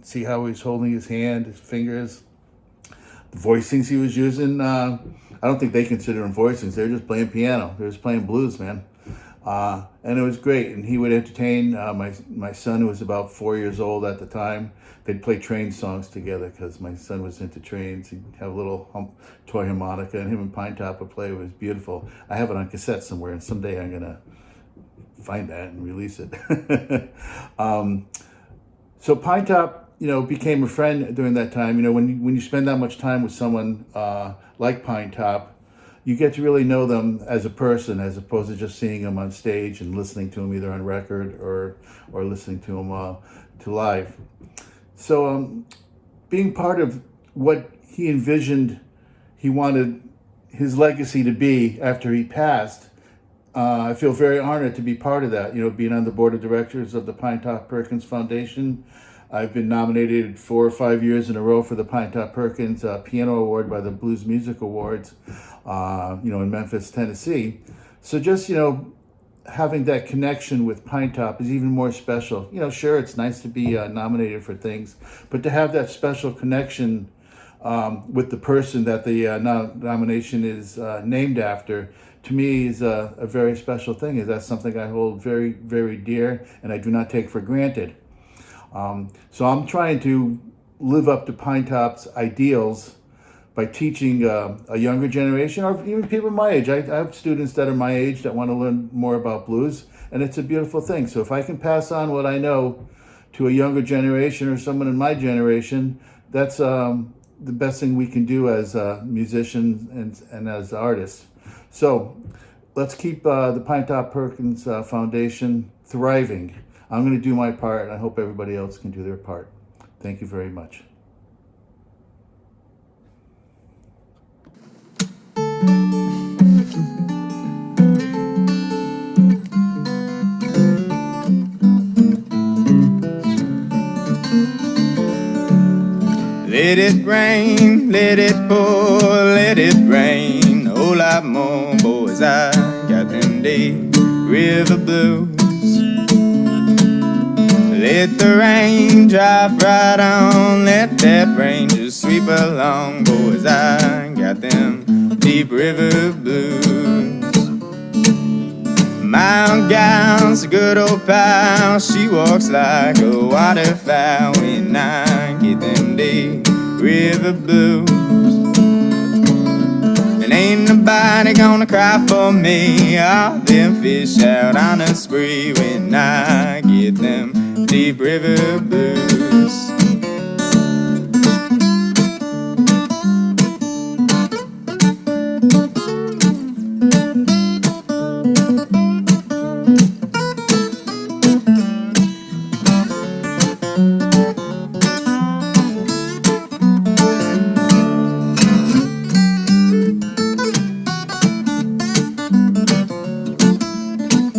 see how he was holding his hand, his fingers. The voicings he was using, I don't think they consider them voicings. They were just playing piano. They were just playing blues, man. And it was great. And he would entertain my son, who was about 4 years old at the time. They'd play train songs together because my son was into trains. He'd have a little toy harmonica, and him and Pinetop would play. It was beautiful. I have it on cassette somewhere, and someday I'm going to find that and release it. So Pinetop, became a friend during that time. When you spend that much time with someone like Pinetop, you get to really know them as a person, as opposed to just seeing them on stage and listening to them either on record or listening to them to live. So being part of what he envisioned he wanted his legacy to be after he passed, I feel very honored to be part of that. Being on the board of directors of the Pinetop Perkins Foundation. I've been nominated 4 or 5 years in a row for the Pinetop Perkins Piano Award by the Blues Music Awards, in Memphis, Tennessee. So just, having that connection with Pinetop is even more special. Sure, it's nice to be nominated for things, but to have that special connection with the person that the nomination is named after, to me is a very special thing. That's something I hold very, very dear, and I do not take for granted. So I'm trying to live up to Pinetop's ideals by teaching a younger generation, or even people my age. I have students that are my age that want to learn more about blues, and it's a beautiful thing. So if I can pass on what I know to a younger generation or someone in my generation, that's the best thing we can do as musicians and as artists. So let's keep the Pinetop Perkins Foundation thriving. I'm going to do my part, and I hope everybody else can do their part. Thank you very much. Let it rain, let it pour, let it rain. A whole lot more, boys, I got them deep river blues. Let the rain drop right on, let that rain just sweep along, boys, I got them deep river blues. My old gal's a good old pal, she walks like a waterfowl when I get them deep river blues. And ain't nobody gonna cry for me, all them fish out on a spree when I get them deep river blues.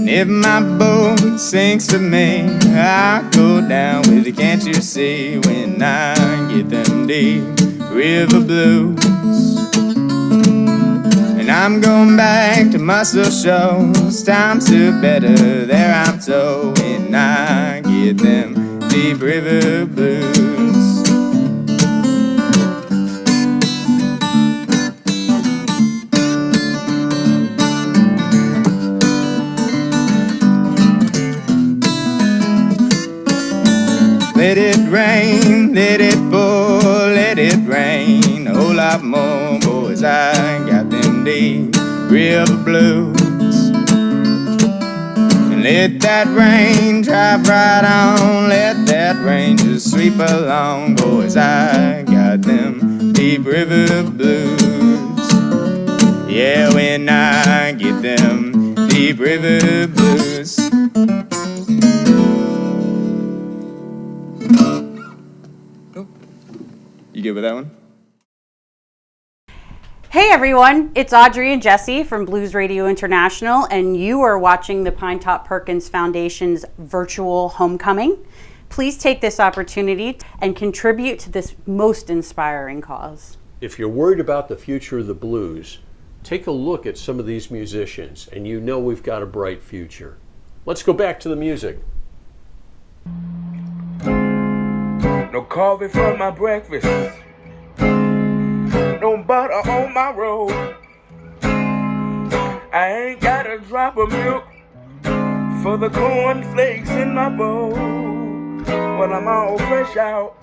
If my boat sinks to me, I'll go down with it, can't you see? When I get them deep river blues. And I'm going back to Muscle Shoals, times are better there, I'm told. When I get them deep river blues. Let it rain, let it pour, let it rain. A whole lot more, boys, I got them deep river blues. And let that rain drop right on, let that rain just sweep along, boys, I got them deep river blues. Yeah, when I get them deep river blues. You good with that one? Hey everyone, it's Audrey and Jesse from Blues Radio International, and you are watching the Pinetop Perkins Foundation's virtual homecoming. Please take this opportunity and contribute to this most inspiring cause. If you're worried about the future of the blues, take a look at some of these musicians and you know we've got a bright future. Let's go back to the music. No coffee for my breakfast, no butter on my road. I ain't got a drop of milk for the cornflakes in my bowl. Well, I'm all fresh out.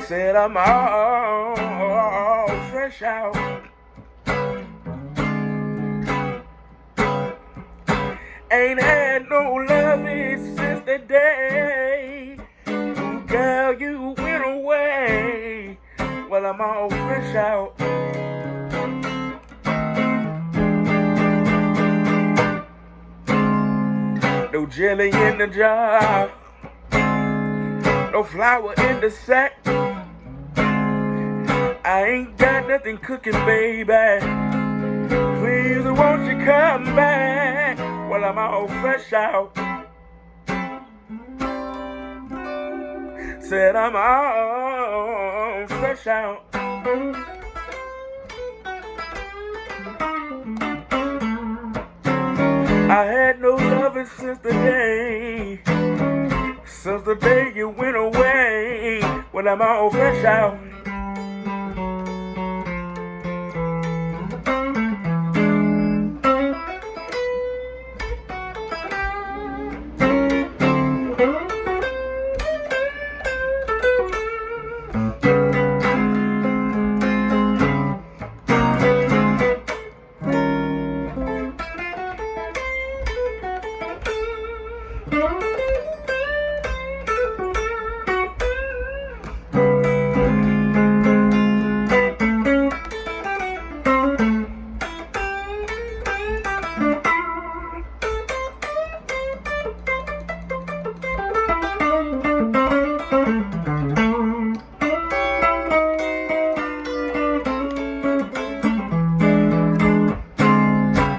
Said I'm all fresh out. Ain't had no loving since the day, girl, you went away. Well, I'm all fresh out. No jelly in the jar, no flour in the sack. I ain't got nothing cooking, baby. Please, won't you come back? Well, I'm all fresh out. Said I'm all fresh out. I had no loving since the day you went away. Well, I'm all fresh out.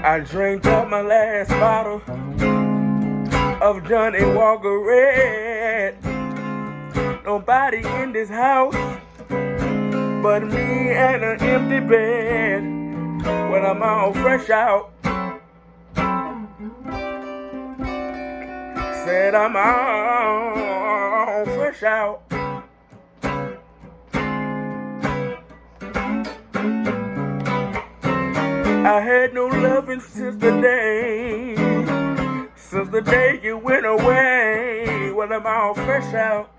I drank up my last bottle of Johnny Walker Red. want nobody in this house but me and an empty bed when I'm all fresh out. Said I'm all fresh out. I had no loving since the day you went away. Well, I'm all fresh out.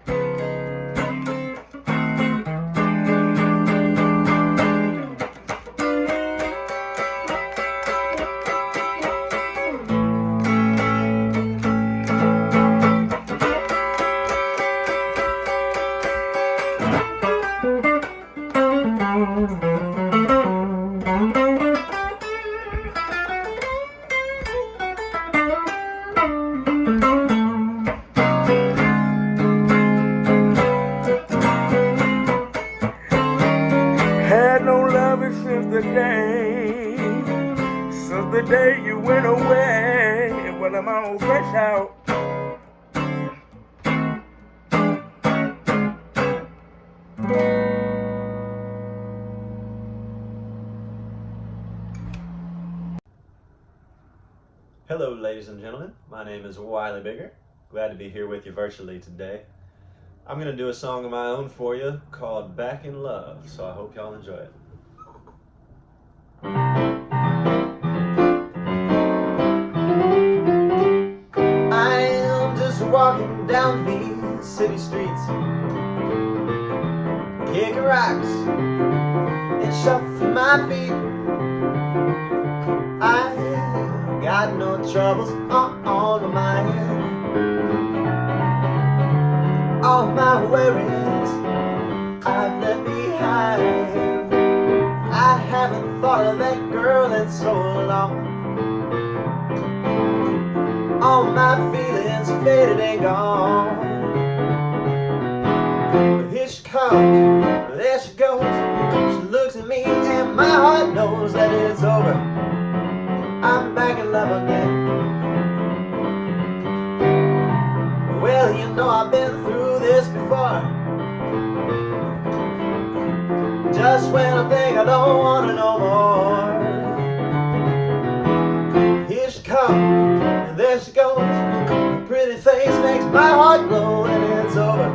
Since the day you went away, well, I'm all fresh out. Hello, ladies and gentlemen. My name is Wiley Bigger. Glad to be here with you virtually today. I'm going to do a song of my own for you called Back in Love, so I hope y'all enjoy it. I'm just walking down these city streets, kicking rocks and shuffling my feet. I got no troubles on my mind. All my worries I've left behind. I haven't thought of that girl in so long. All my feelings faded and gone. But here she comes, there she goes. She looks at me and my heart knows that it's over. I'm back in love again. Well, you know I've been through this before. Just when I think I don't want to know more. Here she comes, and there she goes. Her pretty face makes my heart glow, and it's over.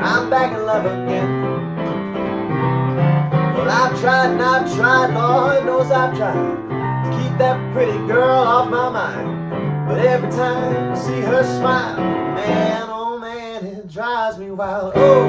I'm back in love again. Well, I've tried and I've tried, Lord knows I've tried to keep that pretty girl off my mind. But every time I see her smile, man, oh man, it drives me wild. Oh!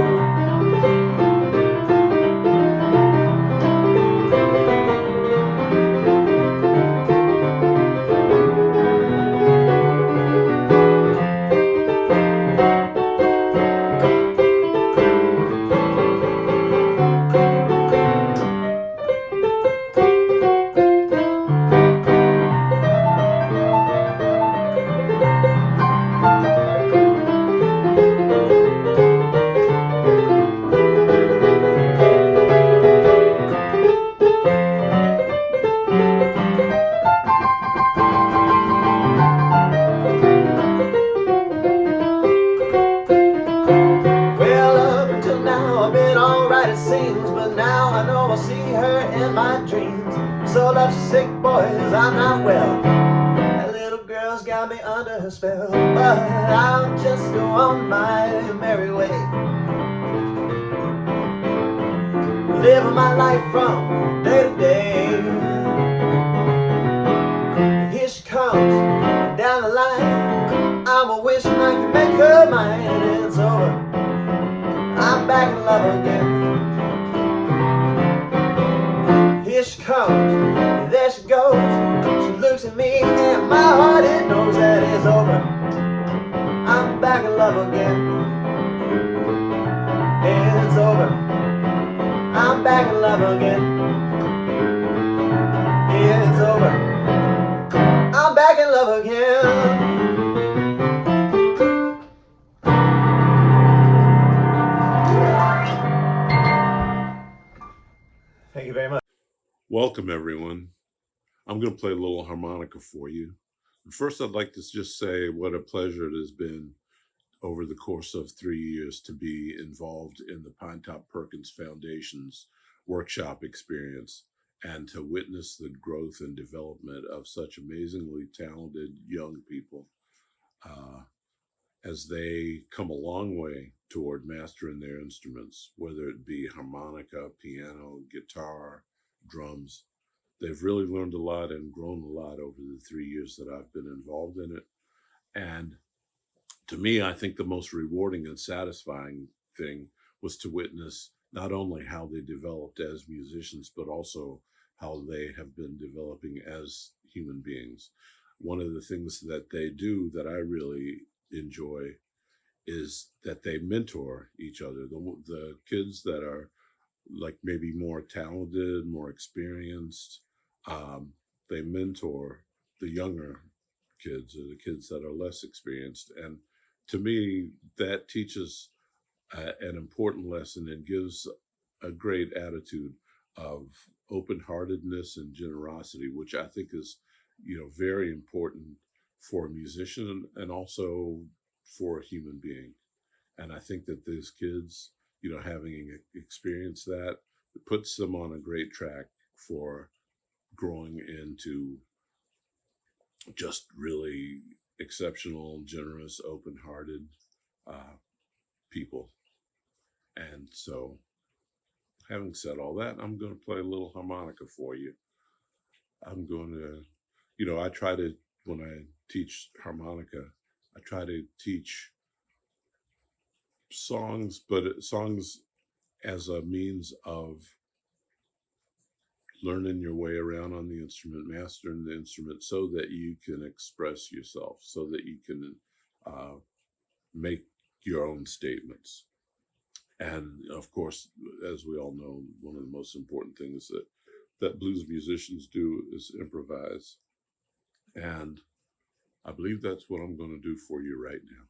Sick boys, I'm not well. That little girl's got me under her spell. But I'll just go on my merry way, living my life from day to day. Here she comes down the line. I'm a wishing I could make her mine, and it's over. I'm back in love again. Here she comes, there she goes. She looks at me and my heart, it knows that it's over. I'm back in love again. It's over. I'm back in love again. It's over. I'm back in love again. Thank you very much. Welcome, everyone. I'm going to play a little harmonica for you. First, I'd like to just say what a pleasure it has been over the course of 3 years to be involved in the Pinetop Perkins Foundation's workshop experience and to witness the growth and development of such amazingly talented young people as they come a long way toward mastering their instruments, whether it be harmonica, piano, guitar, drums. They've really learned a lot and grown a lot over the 3 years that I've been involved in it. And to me, I think the most rewarding and satisfying thing was to witness not only how they developed as musicians, but also how they have been developing as human beings. One of the things that they do that I really enjoy is that they mentor each other. The kids that are like maybe more talented, more experienced, they mentor the younger kids or the kids that are less experienced. And to me, that teaches an important lesson and gives a great attitude of open-heartedness and generosity, which I think is, very important for a musician and also for a human being. And I think that these kids, having experienced that, it puts them on a great track for growing into just really exceptional, generous, open-hearted people. And so, having said all that, I'm going to play a little harmonica for you. I'm going to, I try to, when I teach harmonica, I try to teach songs, but songs as a means of learning your way around on the instrument, mastering the instrument so that you can express yourself, so that you can make your own statements. And of course, as we all know, one of the most important things that blues musicians do is improvise. And I believe that's what I'm going to do for you right now.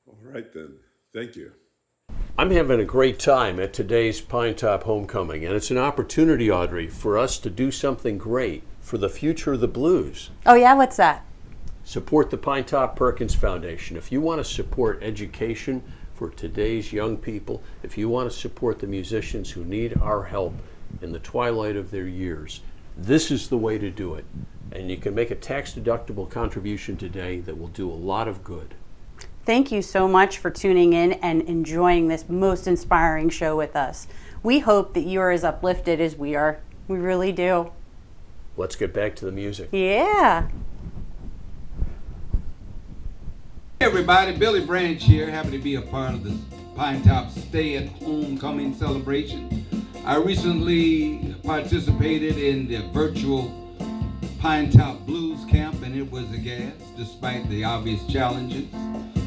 All right then. Thank you. I'm having a great time at today's Pinetop Homecoming, and it's an opportunity, Audrey, for us to do something great for the future of the blues. Oh yeah, what's that? Support the Pinetop Perkins Foundation. If you want to support education for today's young people, if you want to support the musicians who need our help in the twilight of their years, this is the way to do it. And you can make a tax-deductible contribution today that will do a lot of good. Thank you so much for tuning in and enjoying this most inspiring show with us. We hope that you are as uplifted as we are. We really do. Let's get back to the music. Yeah. Hey everybody, Billy Branch here, happy to be a part of the Pinetop Stay At Homecoming celebration. I recently participated in the virtual Pinetop Blues Camp, and it was a gas despite the obvious challenges.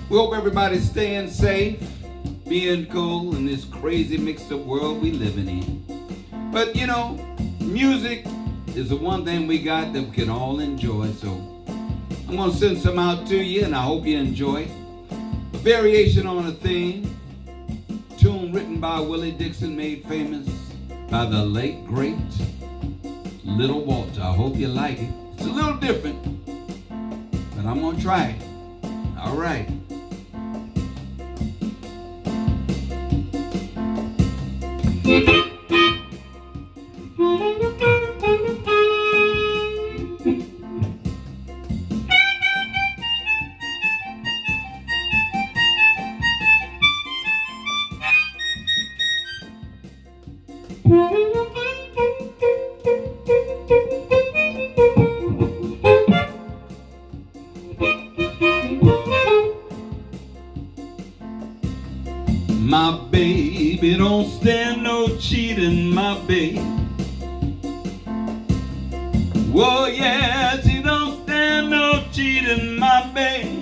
We hope everybody's staying safe, being cool in this crazy mixed up world we living in. But you know, music is the one thing we got that we can all enjoy, so I'm gonna send some out to you and I hope you enjoy it. A variation on a theme, tune written by Willie Dixon, made famous by the late great Little Walter. I hope you like it. It's a little different, but I'm gonna try it. All right. My baby don't stand no cheating, my baby. Whoa, yeah, she don't stand no cheating, my baby.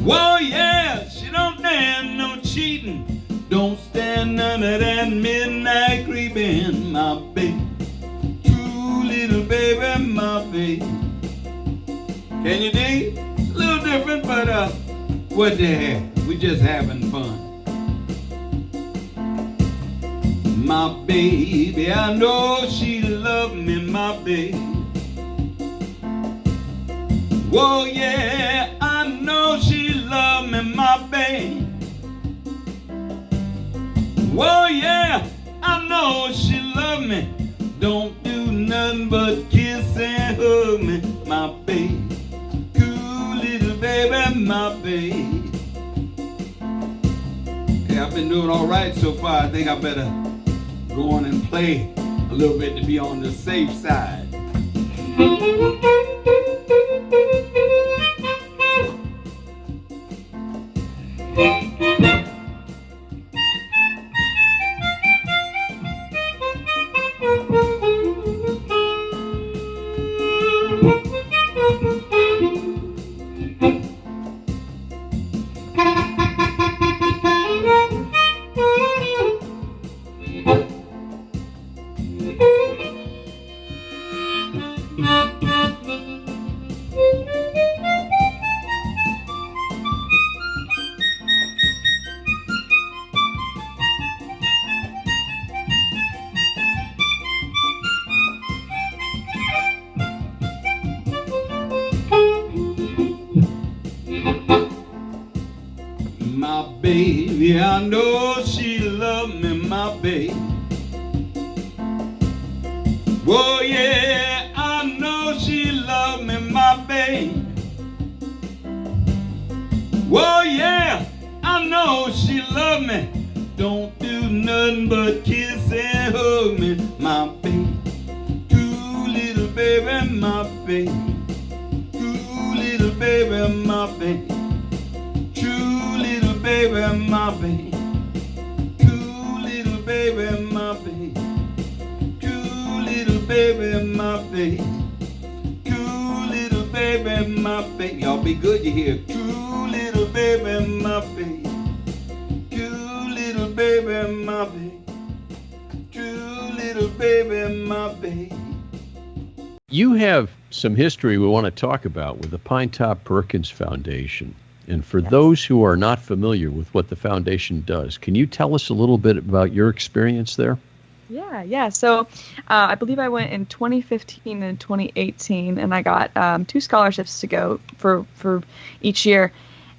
Whoa, yeah, she don't stand no cheating. Don't stand none of that midnight creeping, my baby. True little baby, my baby. Can you dig? It's a little different, but what the heck? We just having fun. My baby, I know she love me, my baby. Whoa, yeah, I know she love me, my baby. Whoa, yeah, I know she love me. Don't do nothing but kiss and hug me, my baby. Cool little baby, my baby. Hey, I've been doing all right so far. I think I better go on and play a little bit to be on the safe side. My baby, I know she love me, my baby. Whoa, yeah, I know she love me, my baby. Whoa, yeah, I know she love me. Don't do nothing but kiss and hug me, my baby. True little baby. baby, my baby. True little baby, my baby. True little baby, my baby. True little baby, my baby. True little baby, my baby. True little baby, my baby. Y'all be good, you hear? True little baby, my baby. True little baby, my baby. True little baby, my baby. You have some history we want to talk about with the Pinetop Perkins Foundation. And for those who are not familiar with what the foundation does, can you tell us a little bit about your experience there? Yeah. So I believe I went in 2015 and 2018, and I got 2 scholarships to go for each year.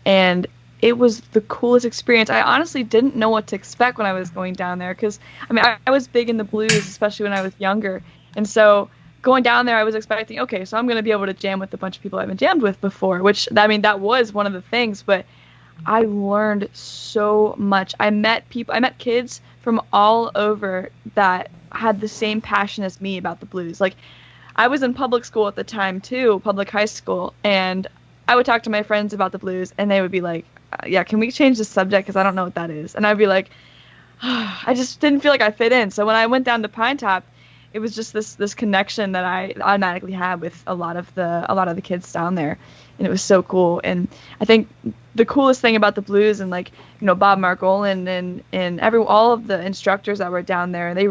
And it was the coolest experience. I honestly didn't know what to expect when I was going down there because, I was big in the blues, especially when I was younger. And so going down there, I was expecting, okay, so I'm going to be able to jam with a bunch of people I haven't jammed with before, which, that was one of the things. But I learned so much. I met kids from all over that had the same passion as me about the blues. Like, I was in public school at the time too, public high school, and I would talk to my friends about the blues, and they would be like, yeah, can we change the subject because I don't know what that is? And I'd be like, I just didn't feel like I fit in. So when I went down to Pinetop, it was just this connection that I automatically had with a lot of the kids down there, and it was so cool. And I think the coolest thing about the blues, and Bob Margolin and all of the instructors that were down there, they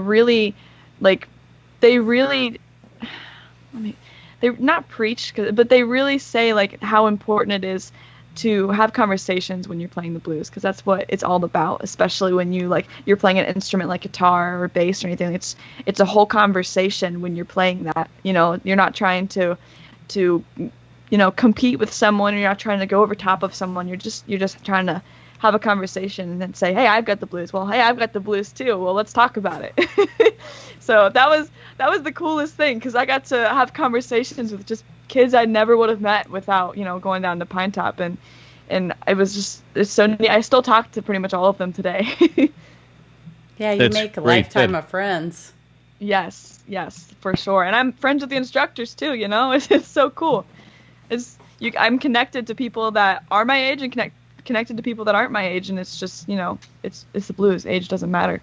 not preach, but they really say how important it is to have conversations when you're playing the blues, because that's what it's all about, especially when you're playing an instrument like guitar or bass or anything. It's a whole conversation when you're playing that. You're not trying to compete with someone, or you're not trying to go over top of someone. You're just trying to have a conversation and then say, hey, I've got the blues. Well, hey, I've got the blues too. Well, let's talk about it. So that was the coolest thing, because I got to have conversations with just kids I never would have met without, going down to Pinetop, and it's so neat. I still talk to pretty much all of them today. Yeah, you make a lifetime of friends. Yes, for sure. And I'm friends with the instructors too, It's so cool. I'm connected to people that are my age and connected to people that aren't my age, and it's just, it's the blues. Age doesn't matter.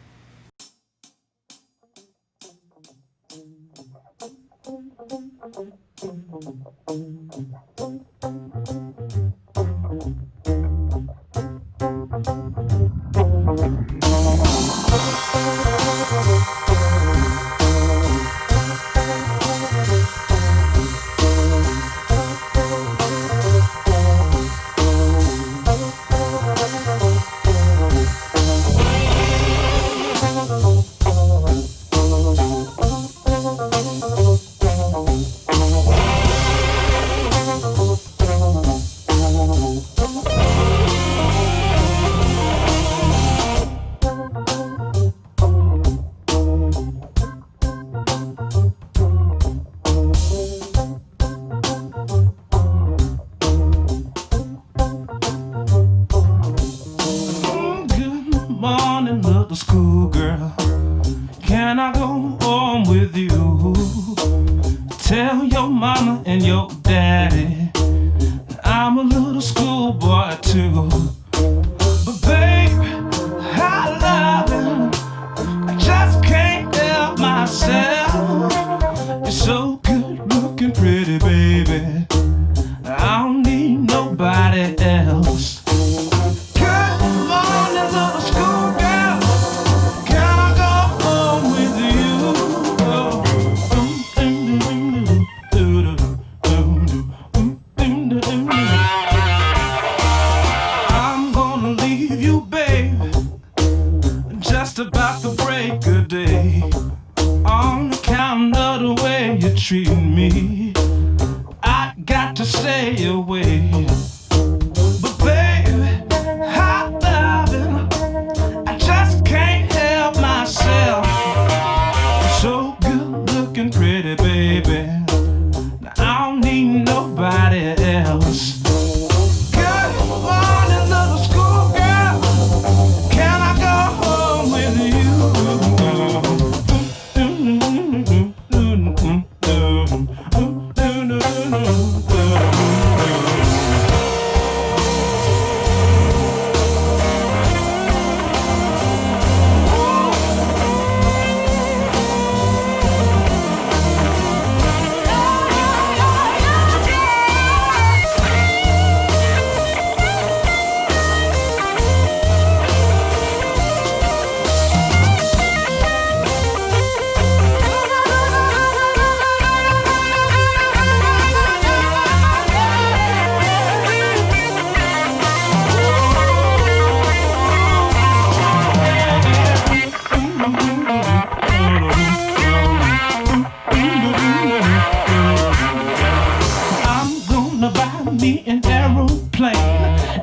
me an aeroplane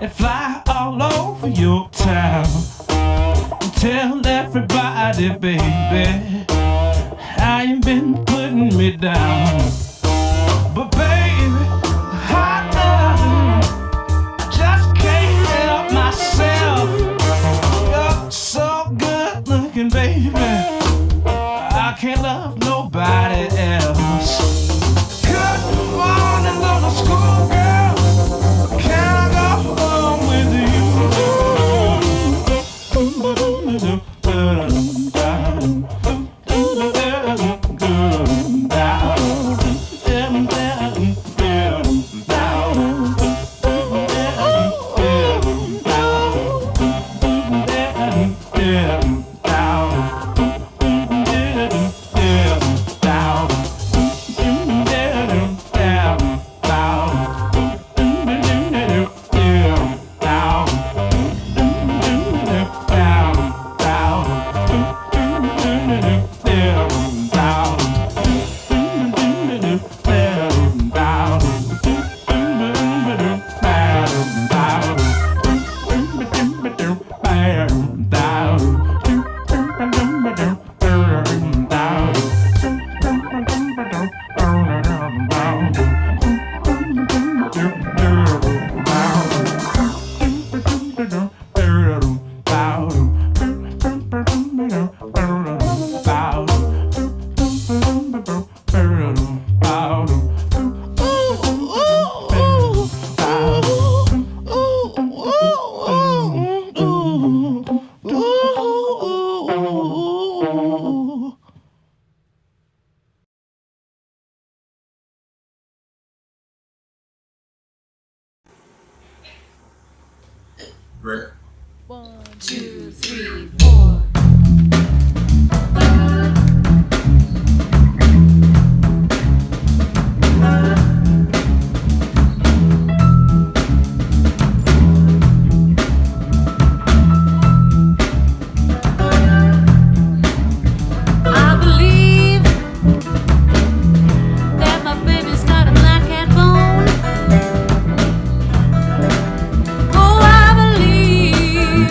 and fly all over your town. Tell everybody, baby, how you been putting me down. But baby, I just can't help myself. You're so good looking, baby, I can't love nobody else. Good morning, little schoolgirl, can I go home with you? Rare. 1, 2, 3, 4. I believe that my baby's got a black cat bone. Oh, I believe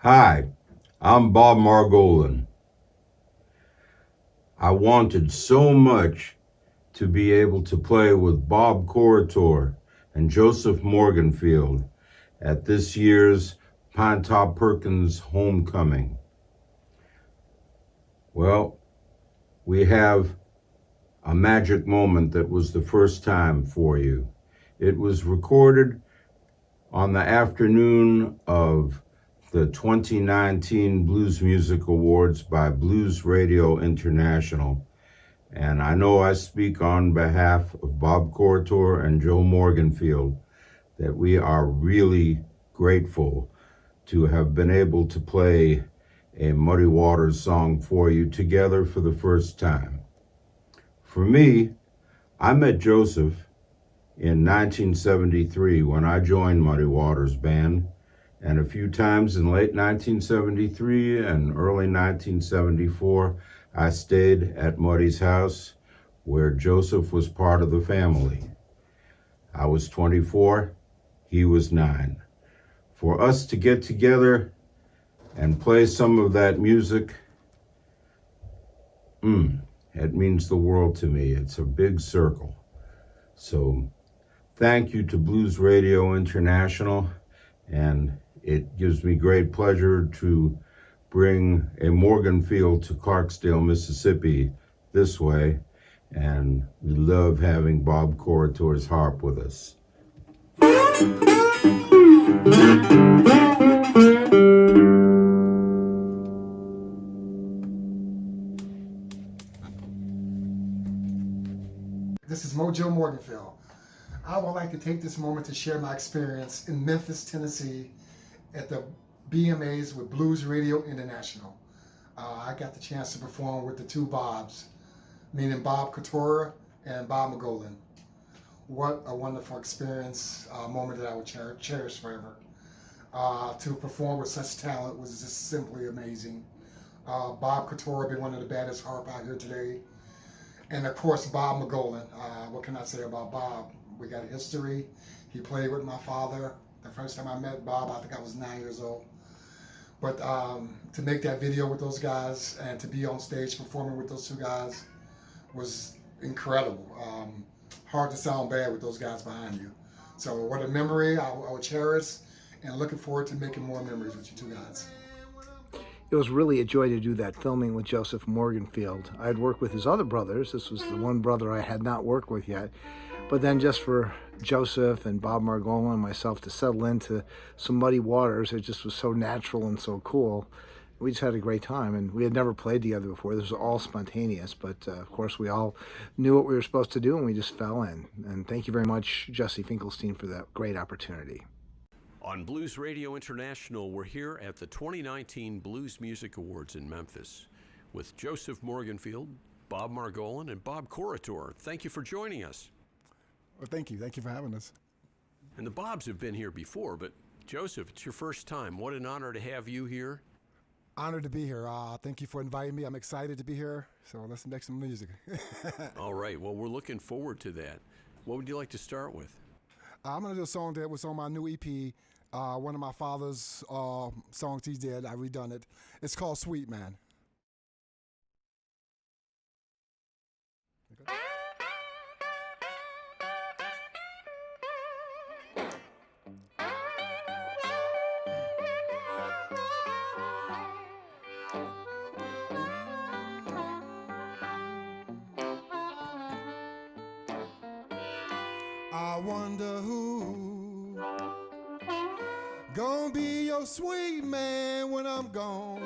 Hi, I'm Bob Margolin. I wanted so much to be able to play with Bob Corritor and Joseph Morganfield at this year's Pinetop Perkins Homecoming. Well, we have a magic moment that was the first time for you. It was recorded on the afternoon of the 2019 Blues Music Awards by Blues Radio International. And I know I speak on behalf of Bob Corritor and Joe Morganfield that we are really grateful to have been able to play a Muddy Waters song for you together for the first time. For me, I met Joseph in 1973 when I joined Muddy Waters Band, and a few times in late 1973 and early 1974, I stayed at Muddy's house where Joseph was part of the family. I was 24, he was 9. For us to get together and play some of that music, it means the world to me. It's a big circle. So thank you to Blues Radio International, and it gives me great pleasure to bring a Morganfield to Clarksdale, Mississippi this way, and we love having Bob Corritor's harp with us. This is Mojo Morganfield. I would like to take this moment to share my experience in Memphis, Tennessee at the BMAs with Blues Radio International. I got the chance to perform with the two Bobs, meaning Bob Couture and Bob Margolin. What a wonderful experience, moment that I would cherish forever. To perform with such talent was just simply amazing. Bob Couture being one of the baddest harp out here today. And of course, Bob Margolin. What can I say about Bob? We got a history. He played with my father. The first time I met Bob, I think I was 9 years old. But to make that video with those guys and to be on stage performing with those two guys was incredible. Hard to sound bad with those guys behind you. So what a memory I will cherish, and looking forward to making more memories with you two guys. It was really a joy to do that filming with Joseph Morganfield. I had worked with his other brothers. This was the one brother I had not worked with yet. But then just for Joseph and Bob Margolin and myself to settle into some Muddy Waters, it just was so natural and so cool. We just had a great time, and we had never played together before. This was all spontaneous, but of course we all knew what we were supposed to do, and we just fell in. And thank you very much, Jesse Finkelstein, for that great opportunity. On Blues Radio International, we're here at the 2019 Blues Music Awards in Memphis with Joseph Morganfield, Bob Margolin, and Bob Corritor. Thank you for joining us. Well, thank you. Thank you for having us. And the Bobs have been here before, but Joseph, it's your first time. What an honor to have you here. Honored to be here. Thank you for inviting me. I'm excited to be here. So let's make some music. All right. Well, we're looking forward to that. What would you like to start with? I'm going to do a song that was on my new EP. One of my father's songs he did. I redone it. It's called Sweet Man. I wonder who gonna be your sweet man when I'm gone.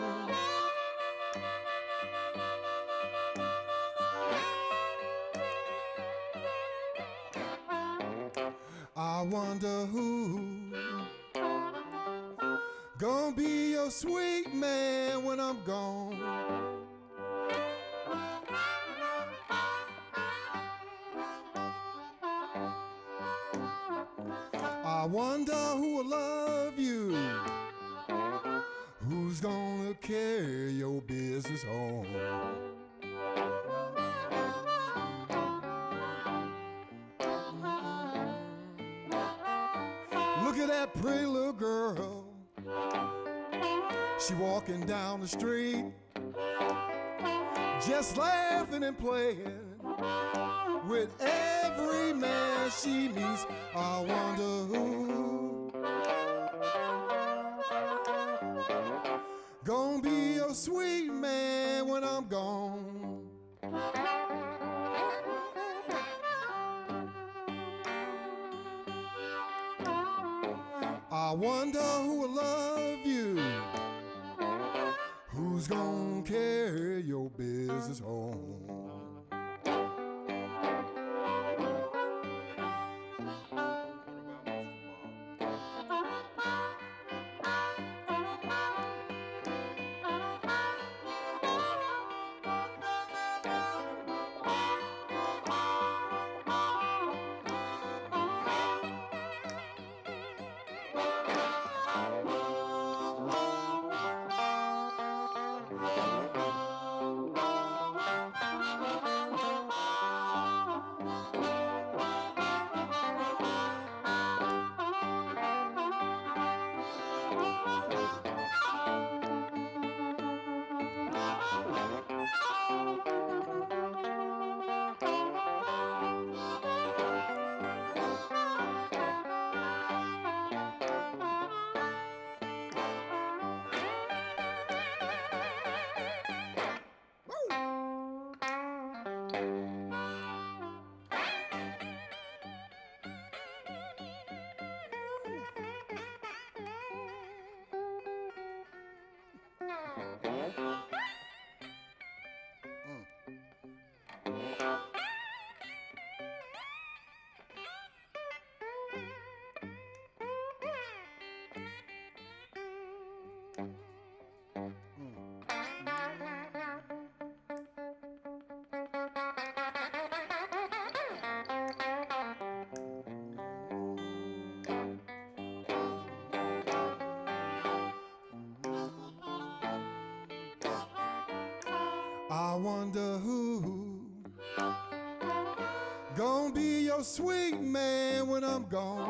I wonder who gonna be your sweet man when I'm gone. I wonder who will love you, who's gonna carry your business home. Look at that pretty little girl She walking down the street, just laughing and playing with every man she meets. I wonder who gonna be your sweet man when I'm gone. I wonder who will love you, who's gonna carry your business home. I wonder who gonna be your sweet man when I'm gone.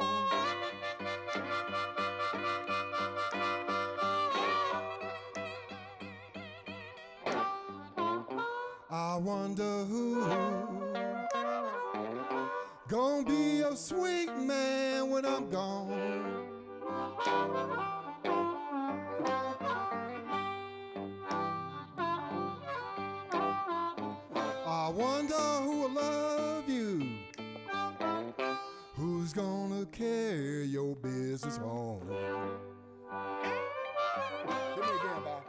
I wonder who gonna be your sweet man when I'm gone. I wonder who will love you, who's gonna carry your business home. Give me again, Bob.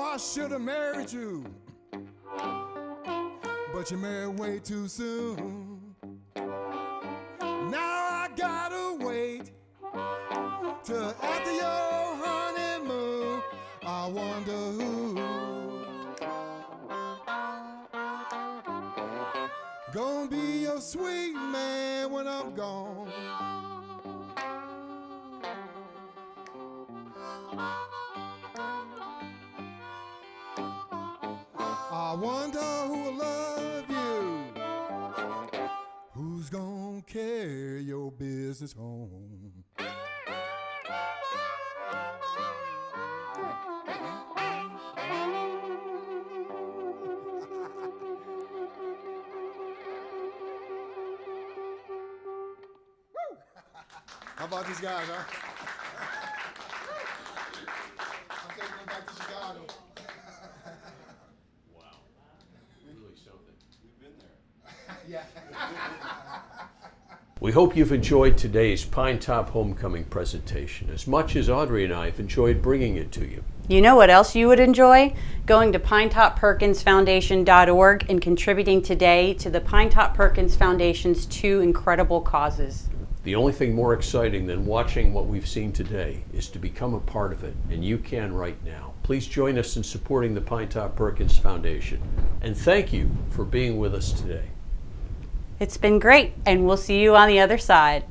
I should have married you, but you married way too soon. Now I gotta wait till after your honeymoon. I wonder who gonna be your sweet man when I'm gone. I wonder who will love you, who's gonna carry your business home. How about these guys, huh? I'm taking them back to Chicago. Wow. Really something. We've been there. Yeah. We hope you've enjoyed today's Pinetop Homecoming presentation as much as Audrey and I have enjoyed bringing it to you. You know what else you would enjoy? Going to PinetopPerkinsFoundation.org and contributing today to the Pinetop Perkins Foundation's 2 incredible causes. The only thing more exciting than watching what we've seen today is to become a part of it, and you can right now. Please join us in supporting the Pinetop Perkins Foundation, and thank you for being with us today. It's been great, and we'll see you on the other side.